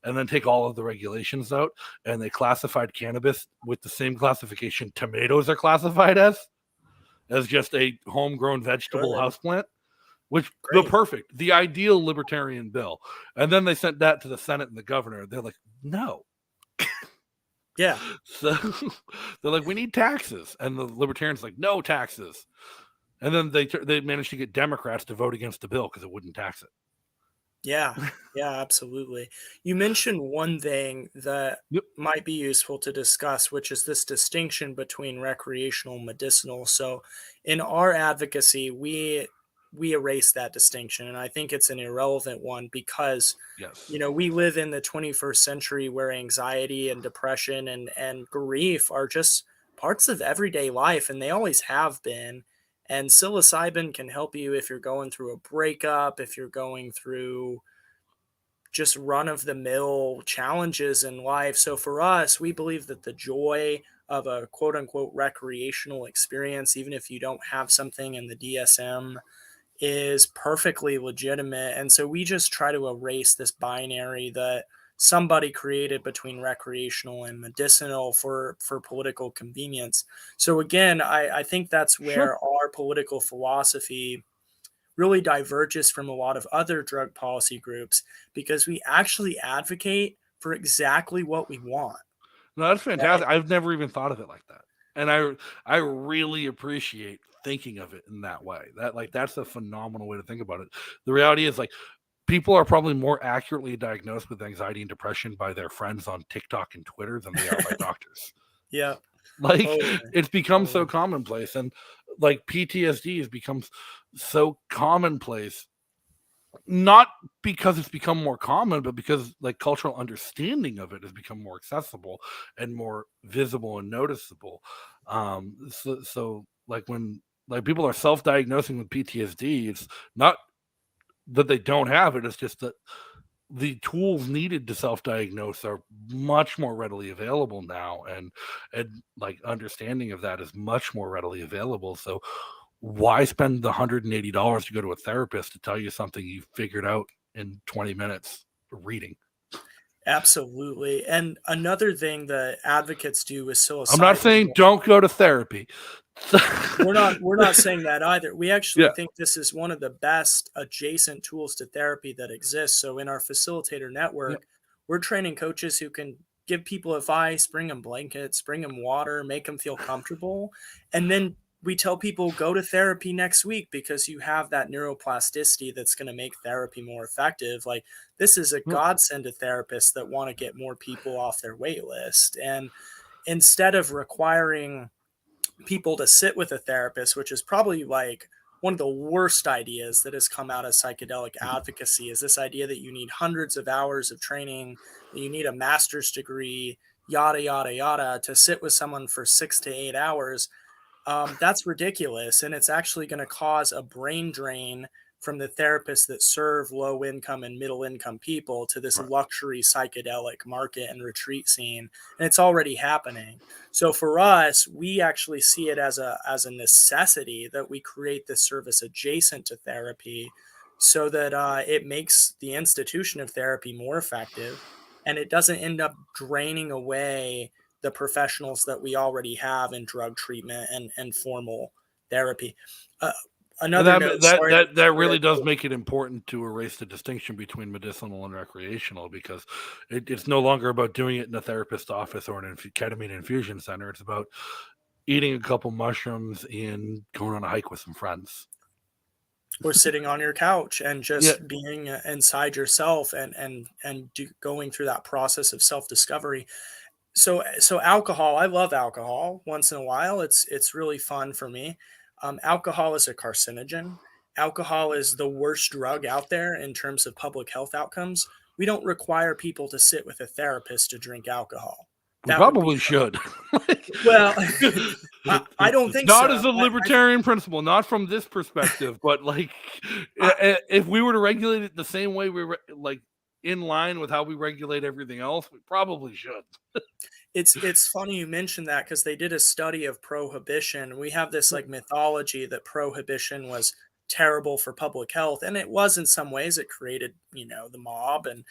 and then take all of the regulations out, and they classified cannabis with the same classification tomatoes are classified as just a homegrown vegetable houseplant, which the ideal libertarian bill. And then they sent that to the Senate and the governor. They're like, no. So they're like, we need taxes, and the libertarians like, no taxes. And then they managed to get Democrats to vote against the bill because it wouldn't tax it. Yeah, absolutely. You mentioned one thing that might be useful to discuss, which is this distinction between recreational and medicinal. So in our advocacy, we erase that distinction. And I think it's an irrelevant one because, we live in the 21st century where anxiety and depression and grief are just parts of everyday life, and they always have been. And psilocybin can help you if you're going through a breakup, if you're going through just run-of-the-mill challenges in life. So for us, we believe that the joy of a quote-unquote recreational experience, even if you don't have something in the DSM, is perfectly legitimate. And so we just try to erase this binary that somebody created between recreational and medicinal for political convenience. So again, I think that's where our political philosophy really diverges from a lot of other drug policy groups, because we actually advocate for exactly what we want. No, that's fantastic. I've never even thought of it like that. And I really appreciate thinking of it in that way. That's a phenomenal way to think about it. The reality is, like, people are probably more accurately diagnosed with anxiety and depression by their friends on TikTok and Twitter than they are by doctors. Yeah. Like, Totally. it's become so commonplace, and like PTSD has become so commonplace, not because it's become more common, but because like cultural understanding of it has become more accessible and more visible and noticeable. So like when like people are self-diagnosing with PTSD, it's not that they don't have it, it's just that the tools needed to self-diagnose are much more readily available now, and like understanding of that is much more readily available. So why spend the $180 to go to a therapist to tell you something you figured out in 20 minutes reading? Absolutely. And another thing that advocates do is psilocybin. I'm not saying don't go to therapy. we're not saying that either. We actually think this is one of the best adjacent tools to therapy that exists. So in our facilitator network, we're training coaches who can give people advice, bring them blankets, bring them water, make them feel comfortable. And then we tell people, go to therapy next week because you have that neuroplasticity that's going to make therapy more effective. Like, this is a godsend to therapists that want to get more people off their wait list. And instead of requiring people to sit with a therapist, which is probably like one of the worst ideas that has come out of psychedelic advocacy, is this idea that you need hundreds of hours of training, that you need a master's degree, yada, yada, yada, to sit with someone for 6 to 8 hours. That's ridiculous. And it's actually going to cause a brain drain from the therapists that serve low income and middle income people to this luxury psychedelic market and retreat scene. And it's already happening. So for us, we actually see it as a necessity that we create this service adjacent to therapy, so that it makes the institution of therapy more effective, and it doesn't end up draining away the professionals that we already have in drug treatment and formal therapy. That really does make it important to erase the distinction between medicinal and recreational, because it's no longer about doing it in a therapist's office or an ketamine infusion center. It's about eating a couple mushrooms and going on a hike with some friends, or sitting on your couch and just being inside yourself and going through that process of self-discovery. So alcohol, I love alcohol once in a while. It's really fun for me. Alcohol is a carcinogen. Alcohol is the worst drug out there in terms of public health outcomes. We don't require people to sit with a therapist to drink alcohol. We probably should. Well, I don't think not so. As a libertarian principle, not from this perspective, but like if we were to regulate it the same way we like in line with how we regulate everything else, we probably should. It's funny you mentioned that, because they did a study of prohibition. We have this like mythology that prohibition was terrible for public health, and it was in some ways. It created, the mob and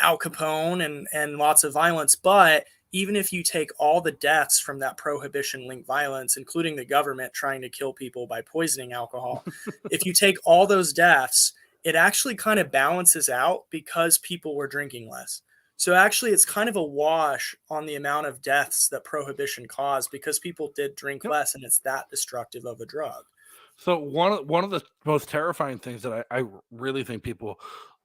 Al Capone and lots of violence. But even if you take all the deaths from that prohibition-linked violence, including the government trying to kill people by poisoning alcohol, if you take all those deaths, it actually kind of balances out because people were drinking less. So actually, it's kind of a wash on the amount of deaths that prohibition caused, because people did drink less, and it's that destructive of a drug. So one of the most terrifying things that I really think people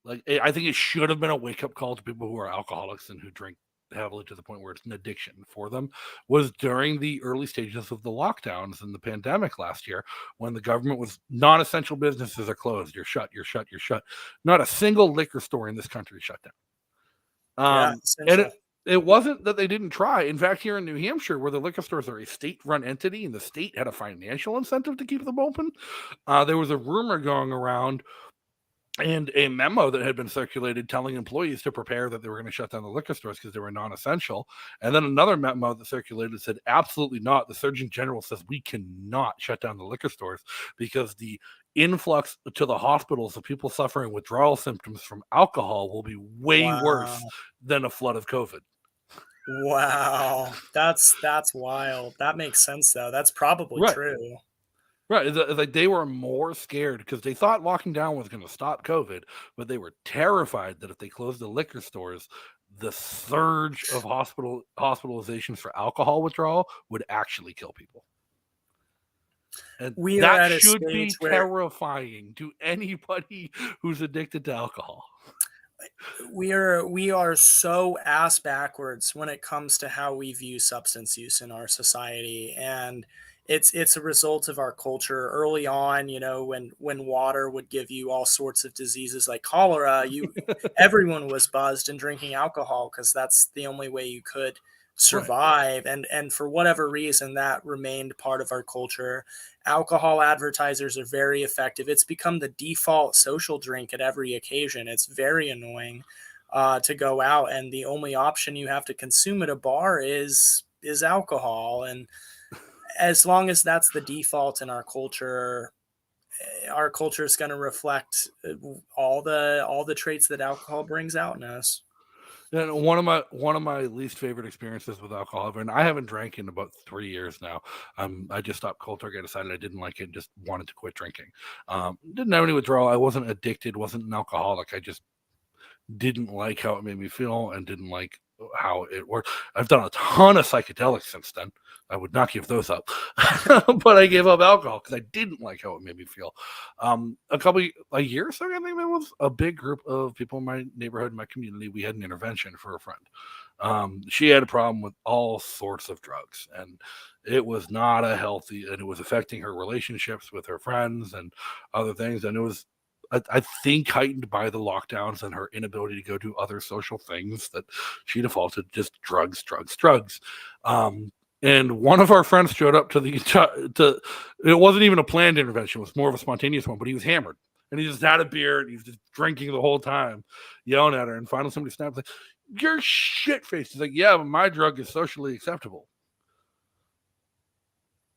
like, I think it should have been a wake-up call to people who are alcoholics and who drink heavily to the point where it's an addiction for them, was during the early stages of the lockdowns and the pandemic last year, when the government was non-essential businesses are closed. You're shut. Not a single liquor store in this country shut down. And it wasn't that they didn't try. In fact, here in New Hampshire, where the liquor stores are a state-run entity and the state had a financial incentive to keep them open, there was a rumor going around and a memo that had been circulated telling employees to prepare that they were going to shut down the liquor stores because they were non-essential. And then another memo that circulated said, absolutely not. The Surgeon General says we cannot shut down the liquor stores because the influx to the hospitals of people suffering withdrawal symptoms from alcohol will be way worse than a flood of COVID. Wow. That's wild. That makes sense, though. That's probably true. Right. It's like they were more scared because they thought locking down was going to stop COVID, but they were terrified that if they closed the liquor stores, the surge of hospitalizations for alcohol withdrawal would actually kill people. And we that are at a should be stage where terrifying to anybody who's addicted to alcohol. we are so ass backwards when it comes to how we view substance use in our society, and it's a result of our culture. Early on, you know, when water would give you all sorts of diseases like cholera, everyone was buzzed and drinking alcohol because that's the only way you could survive. And for whatever reason, that remained part of our culture. Alcohol advertisers are very effective. It's become the default social drink at every occasion. It's very annoying to go out, and the only option you have to consume at a bar is alcohol. And as long as that's the default in our culture is going to reflect all the traits that alcohol brings out in us. And one of my least favorite experiences with alcohol, and I haven't drank in about 3 years now. I just stopped cold turkey. I decided I didn't like it, and just wanted to quit drinking. Didn't have any withdrawal. I wasn't addicted. Wasn't an alcoholic. I just didn't like how it made me feel and didn't like how it worked. I've done a ton of psychedelics since then. I would not give those up, but I gave up alcohol because I didn't like how it made me feel. A year or so, I think there was a big group of people in my neighborhood, in my community. We had an intervention for a friend. She had a problem with all sorts of drugs, and it was not a healthy, and it was affecting her relationships with her friends and other things. And it was, I think, heightened by the lockdowns and her inability to go do other social things that she defaulted just drugs. And one of our friends showed up to it wasn't even a planned intervention. It was more of a spontaneous one, but he was hammered and he just had a beer and he was just drinking the whole time, yelling at her. And finally somebody snapped, like, "You're shit-faced." He's like, "Yeah, but my drug is socially acceptable."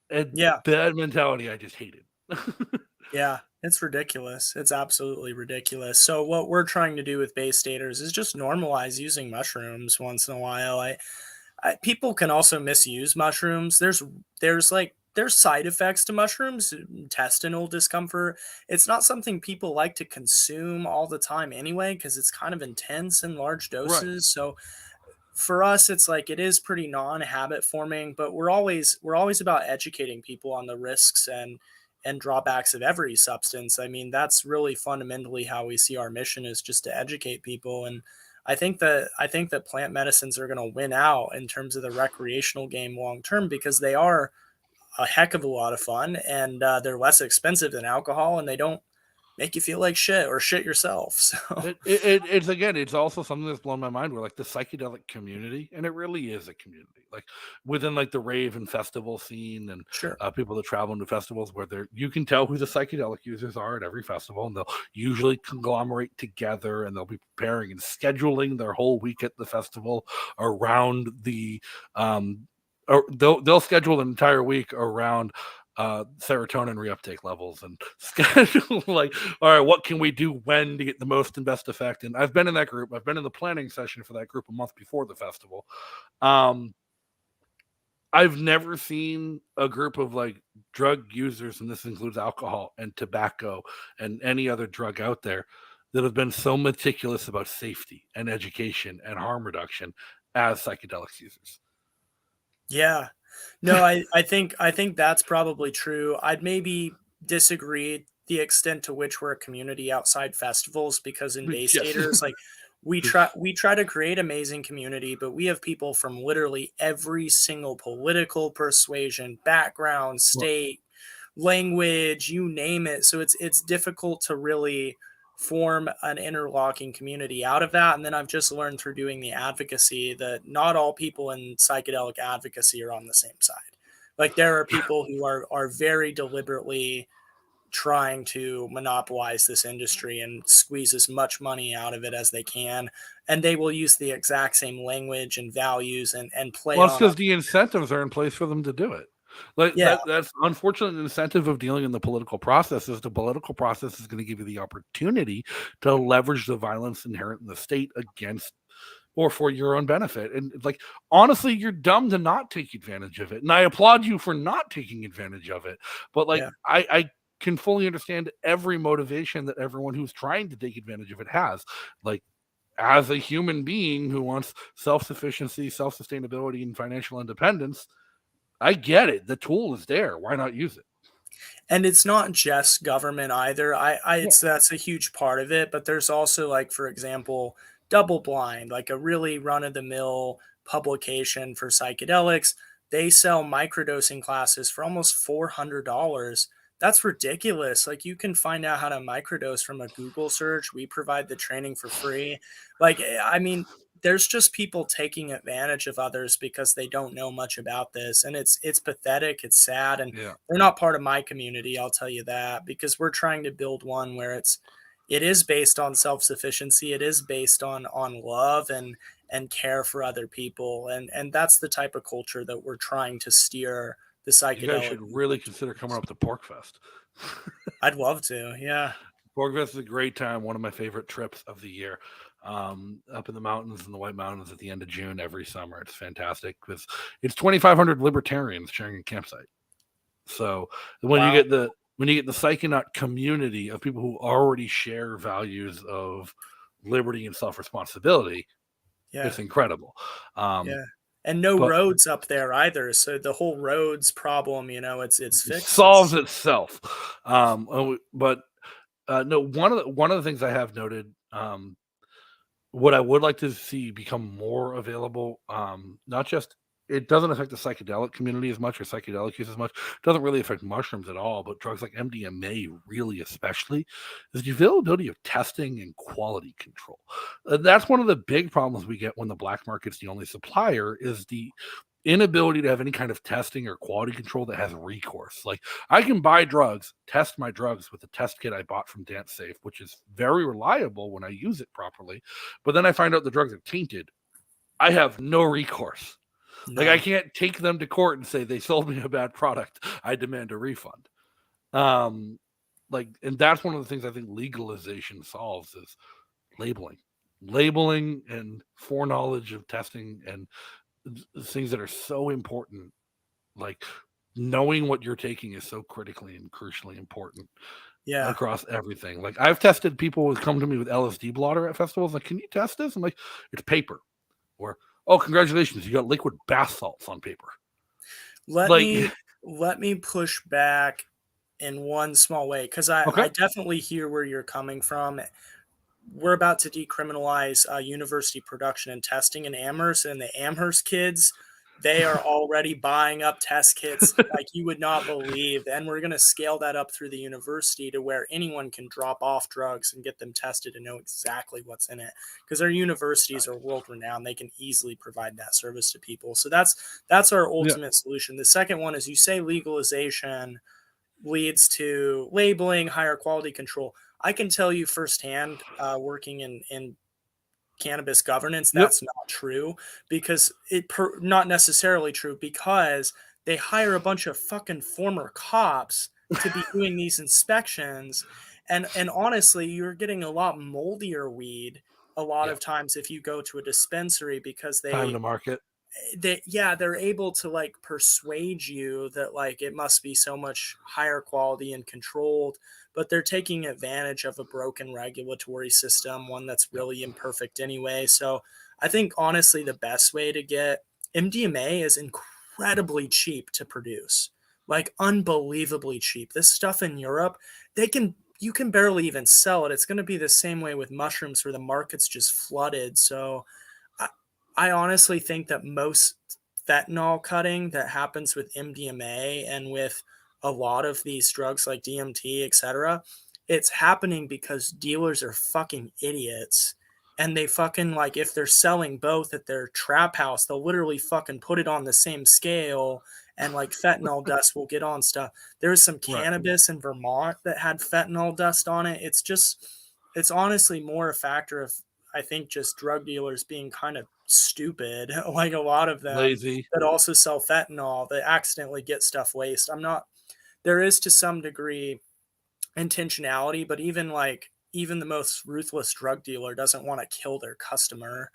And that mentality I just hated. Yeah, it's ridiculous. It's absolutely ridiculous. So what we're trying to do with Bay Staters is just normalize using mushrooms once in a while. People can also misuse mushrooms. There's side effects to mushrooms, intestinal discomfort. It's not something people like to consume all the time anyway, because it's kind of intense in large doses. Right. So for us, it's like it is pretty non-habit forming, but we're always about educating people on the risks and drawbacks of every substance. I mean, that's really fundamentally how we see our mission, is just to educate people. And I think that plant medicines are going to win out in terms of the recreational game long term, because they are a heck of a lot of fun, and they're less expensive than alcohol, and they don't make you feel like shit or shit yourself. So it's also something that's blown my mind. We're like the psychedelic community, and it really is a community, like within like the rave and festival scene, and people that travel into festivals where you can tell who the psychedelic users are at every festival, and they'll usually conglomerate together, and they'll be preparing and scheduling their whole week at the festival around the or they'll schedule an entire week around serotonin reuptake levels and schedule like, all right, what can we do when to get the most and best effect? And I've been in that group. I've been in the planning session for that group a month before the festival. I've never seen a group of like drug users, and this includes alcohol and tobacco and any other drug out there, that have been so meticulous about safety and education and harm reduction as psychedelic users. Yeah. No, I think that's probably true. I'd maybe disagree the extent to which we're a community outside festivals, because in Bay Staters, like we try to create amazing community, but we have people from literally every single political persuasion, background, state, language, you name it. So it's difficult to really form an interlocking community out of that. And then I've just learned through doing the advocacy that not all people in psychedelic advocacy are on the same side. Like there are people who are very deliberately trying to monopolize this industry and squeeze as much money out of it as they can. And they will use the exact same language and values and play Well, it's on because the incentives are in place for them to do it. Like Yeah. that's unfortunately the incentive of dealing in the political process is the political process is going to give you the opportunity to leverage the violence inherent in the state against or for your own benefit. And it's like, honestly, you're dumb to not take advantage of it. And I applaud you for not taking advantage of it. But like, Yeah. I can fully understand every motivation that everyone who's trying to take advantage of it has. Like, as a human being who wants self-sufficiency, self-sustainability, and financial independence, I get it. The tool is there. Why not use it? And it's not just government either. That's a huge part of it, but there's also, like, for example, Double Blind, like a really run-of-the-mill publication for psychedelics. They sell microdosing classes for almost $400. That's ridiculous. Like, you can find out how to microdose from a Google search. We provide the training for free. Like, I mean, there's just people taking advantage of others because they don't know much about this, and it's pathetic, it's sad, and Yeah. they're not part of my community, I'll tell you that, because we're trying to build one where it is based on self-sufficiency, it is based on love and care for other people, and that's the type of culture that we're trying to steer the You guys psychedelic. should really consider coming up to Pork Fest. I'd love to, yeah. Pork Fest is a great time. One of my favorite trips of the year. Up in the mountains, in the White Mountains, at the end of June every summer. It's fantastic because it's 2,500 libertarians sharing a campsite. So when you get the psychonaut community of people who already share values of liberty and self-responsibility, it's incredible. Yeah. And no roads up there either. So the whole roads problem, it's fixed. It solves itself. But no, one of the things I have noted, what I would like to see become more available, not just, it doesn't affect the psychedelic community as much or psychedelic use as much. It doesn't really affect mushrooms at all, but drugs like MDMA really especially, is the availability of testing and quality control. That's one of the big problems we get when the black market's the only supplier, is the inability to have any kind of testing or quality control that has recourse. Like, I can buy drugs, test my drugs with the test kit I bought from Dance Safe, which is very reliable when I use it properly. But then I find out the drugs are tainted. I have no recourse. No. Like, I can't take them to court and say they sold me a bad product. I demand a refund. And that's one of the things I think legalization solves is labeling and foreknowledge of testing and things that are so important. Like, knowing what you're taking is so critically and crucially important across everything. Like, I've tested people who come to me with LSD blotter at festivals. Like, can you test this? I'm like, it's paper. Or, oh, congratulations, you got liquid bath salts on paper. Let me push back in one small way, because I definitely hear where you're coming from. We're about to decriminalize university production and testing in Amherst, and the Amherst kids, they are already buying up test kits like you would not believe. And we're going to scale that up through the university to where anyone can drop off drugs and get them tested and know exactly what's in it, because our universities are world renowned. They can easily provide that service to people. So that's our ultimate solution. The second one is, you say legalization leads to labeling, higher quality control. I can tell you firsthand, working in cannabis governance, that's not true, because not necessarily true, because they hire a bunch of fucking former cops to be doing these inspections, and honestly, you're getting a lot moldier weed a lot of times if you go to a dispensary, because time to market. They're able to, like, persuade you that, like, it must be so much higher quality and controlled, but they're taking advantage of a broken regulatory system, one that's really imperfect anyway. So I think, honestly, the best way to get MDMA is incredibly cheap to produce, like unbelievably cheap. This stuff in Europe, you can barely even sell it. It's going to be the same way with mushrooms, where the market's just flooded. So I honestly think that most fentanyl cutting that happens with MDMA and with a lot of these drugs like DMT, etc., it's happening because dealers are fucking idiots. And they fucking, like, if they're selling both at their trap house, they'll literally fucking put it on the same scale and like fentanyl dust will get on stuff. There was some cannabis in Vermont that had fentanyl dust on it. It's honestly more a factor of, I think, just drug dealers being kind of stupid, like a lot of them Lazy. that also sell fentanyl that accidentally get stuff waste. There is to some degree intentionality, but even the most ruthless drug dealer doesn't want to kill their customer.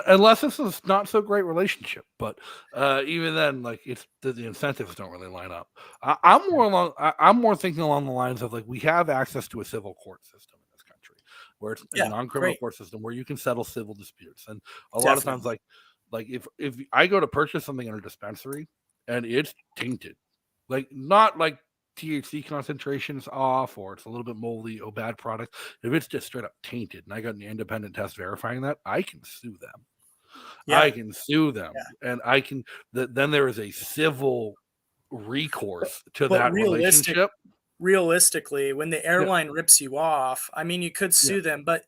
Unless it's a not so great relationship, but even then, like it's the incentives don't really line up. I'm more thinking along the lines of like we have access to a civil court system in this country, where it's a non-criminal court system where you can settle civil disputes, and a lot of times, like if I go to purchase something in a dispensary and it's tainted, like not like THC concentration's off or it's a little bit moldy or bad product. If it's just straight up tainted and I got an independent test verifying that, I can sue them. I can sue them, and I can. Then there is a civil recourse to that relationship. Realistically, when the airline rips you off, I mean, you could sue them, but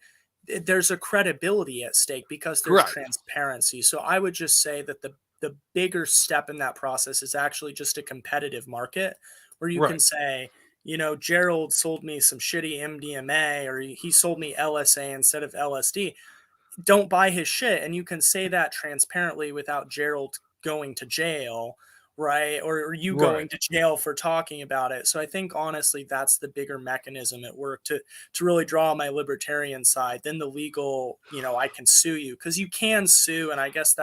there's a credibility at stake because there's transparency. So I would just say that the bigger step in that process is actually just a competitive market where you can say, you know, Gerald sold me some shitty MDMA or he sold me LSA instead of LSD. Don't buy his shit. And you can say that transparently without Gerald going to jail, right? Or you going to jail for talking about it. So I think honestly, that's the bigger mechanism at work to really draw my libertarian side. Then the legal, you know, I can sue you because you can sue. And I guess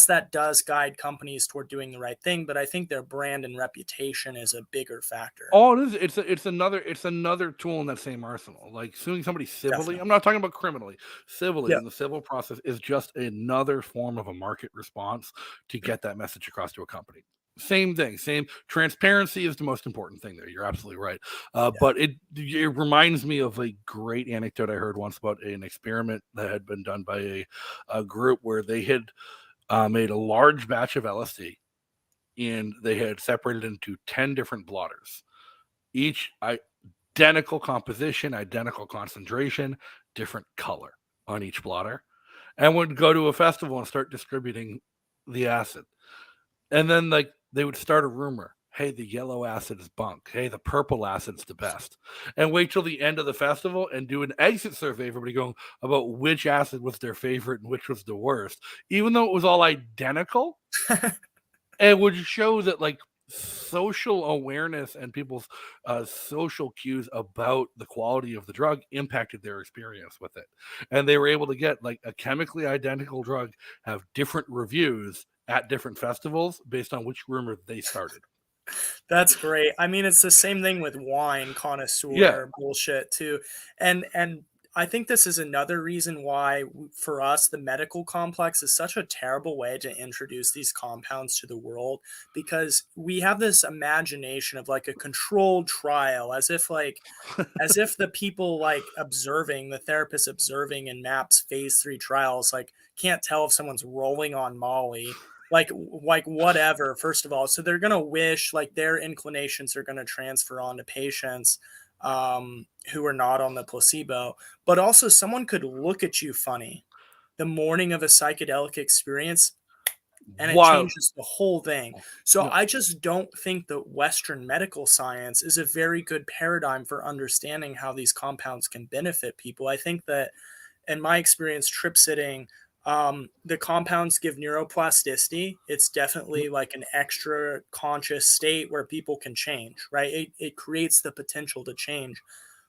that does guide companies toward doing the right thing, but I think their brand and reputation is a bigger factor. Oh, it is. It's another tool in that same arsenal. Like suing somebody civilly. Definitely. I'm not talking about criminally. Civilly in the civil process is just another form of a market response to get that message across to a company. Same thing. Same transparency is the most important thing there. You're absolutely right. But it reminds me of a great anecdote I heard once about an experiment that had been done by a group where they had made a large batch of LSD, and they had separated into 10 different blotters, each identical composition, identical concentration, different color on each blotter, and would go to a festival and start distributing the acid. And then like they would start a rumor. Hey, the yellow acid is bunk. Hey, the purple acid's the best. And wait till the end of the festival and do an exit survey, everybody going about which acid was their favorite and which was the worst. Even though it was all identical, it would show that like social awareness and people's social cues about the quality of the drug impacted their experience with it. And they were able to get like a chemically identical drug have different reviews at different festivals based on which rumor they started. That's great. I mean, it's the same thing with wine connoisseur bullshit too. And I think this is another reason why for us, the medical complex is such a terrible way to introduce these compounds to the world, because we have this imagination of like a controlled trial as if the people like observing, the therapist observing in MAPS phase 3 trials, like can't tell if someone's rolling on Molly. Like whatever, first of all. So they're going to wish like their inclinations are going to transfer on to patients who are not on the placebo. But also someone could look at you funny the morning of a psychedelic experience and it changes the whole thing. So I just don't think that Western medical science is a very good paradigm for understanding how these compounds can benefit people. I think that in my experience, trip sitting, the compounds give neuroplasticity. It's definitely like an extra conscious state where people can change, right? It creates the potential to change,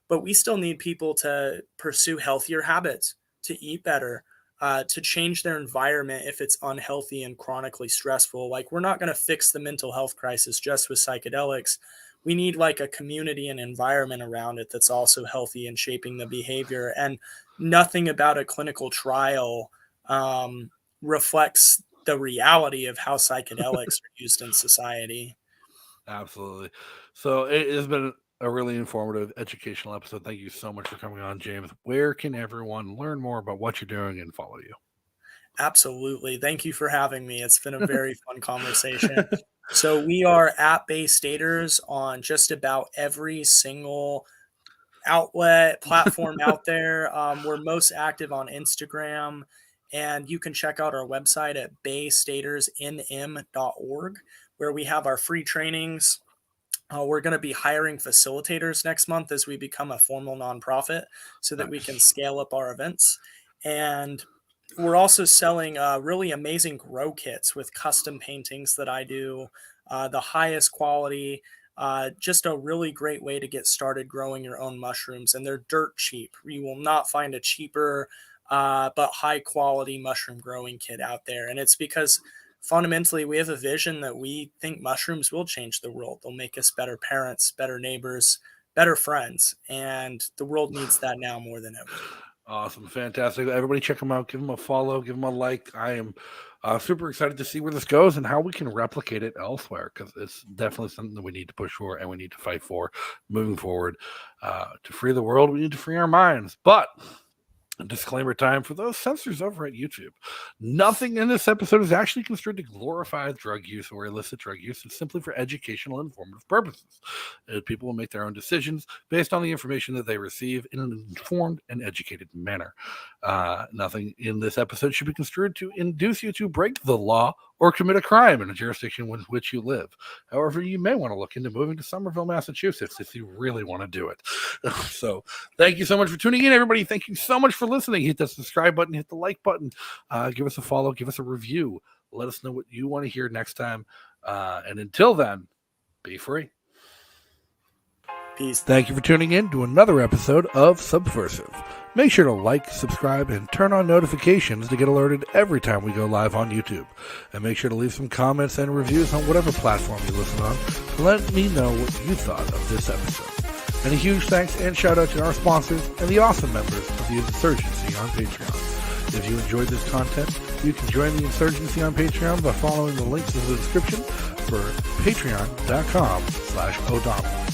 but we still need people to pursue healthier habits, to eat better, to change their environment if it's unhealthy and chronically stressful. Like we're not going to fix the mental health crisis just with psychedelics. We need like a community and environment around it that's also healthy and shaping the behavior. And nothing about a clinical trial reflects the reality of how psychedelics are used in society. Absolutely. So it has been a really informative educational episode. Thank you so much for coming on, James. Where can everyone learn more about what you're doing and follow you? Absolutely. Thank you for having me. It's been a very fun conversation. So we are at Bay Staters on just about every single outlet platform out there. We're most active on Instagram And you can check out our website at baystatorsnm.org, where we have our free trainings. We're going to be hiring facilitators next month as we become a formal nonprofit so that we can scale up our events. And we're also selling really amazing grow kits with custom paintings that I do, the highest quality, just a really great way to get started growing your own mushrooms. And they're dirt cheap. You will not find a cheaper but high quality mushroom growing kit out there. And it's because fundamentally we have a vision that we think mushrooms will change the world. They'll make us better parents, better neighbors, better friends. And the world needs that now more than ever. Awesome. Fantastic. Everybody check them out. Give them a follow. Give them a like. I am super excited to see where this goes and how we can replicate it elsewhere, because it's definitely something that we need to push for and we need to fight for moving forward. To free the world, we need to free our minds. But disclaimer time for those censors over at YouTube. Nothing in this episode is actually construed to glorify drug use or illicit drug use. It's simply for educational and informative purposes. People will make their own decisions based on the information that they receive in an informed and educated manner. Nothing in this episode should be construed to induce you to break the law or commit a crime in a jurisdiction with which you live. However, you may want to look into moving to Somerville, Massachusetts if you really want to do it. So thank you so much for tuning in, everybody. Thank you so much for listening. Hit that subscribe button, hit the like button, give us a follow, give us a review. Let us know what you want to hear next time. And until then, be free. Peace. Thank you for tuning in to another episode of Subversive. Make sure to like, subscribe, and turn on notifications to get alerted every time we go live on YouTube. And make sure to leave some comments and reviews on whatever platform you listen on to let me know what you thought of this episode. And a huge thanks and shout out to our sponsors and the awesome members of the Insurgency on Patreon. If you enjoyed this content, you can join the Insurgency on Patreon by following the links in the description for patreon.com/O'Donnell.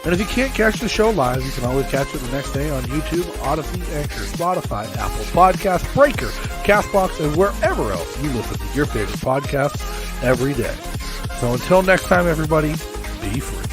And if you can't catch the show live, you can always catch it the next day on YouTube, Odyssey, Anchor, Spotify, Apple Podcasts, Breaker, CastBox, and wherever else you listen to your favorite podcasts every day. So until next time, everybody, be free.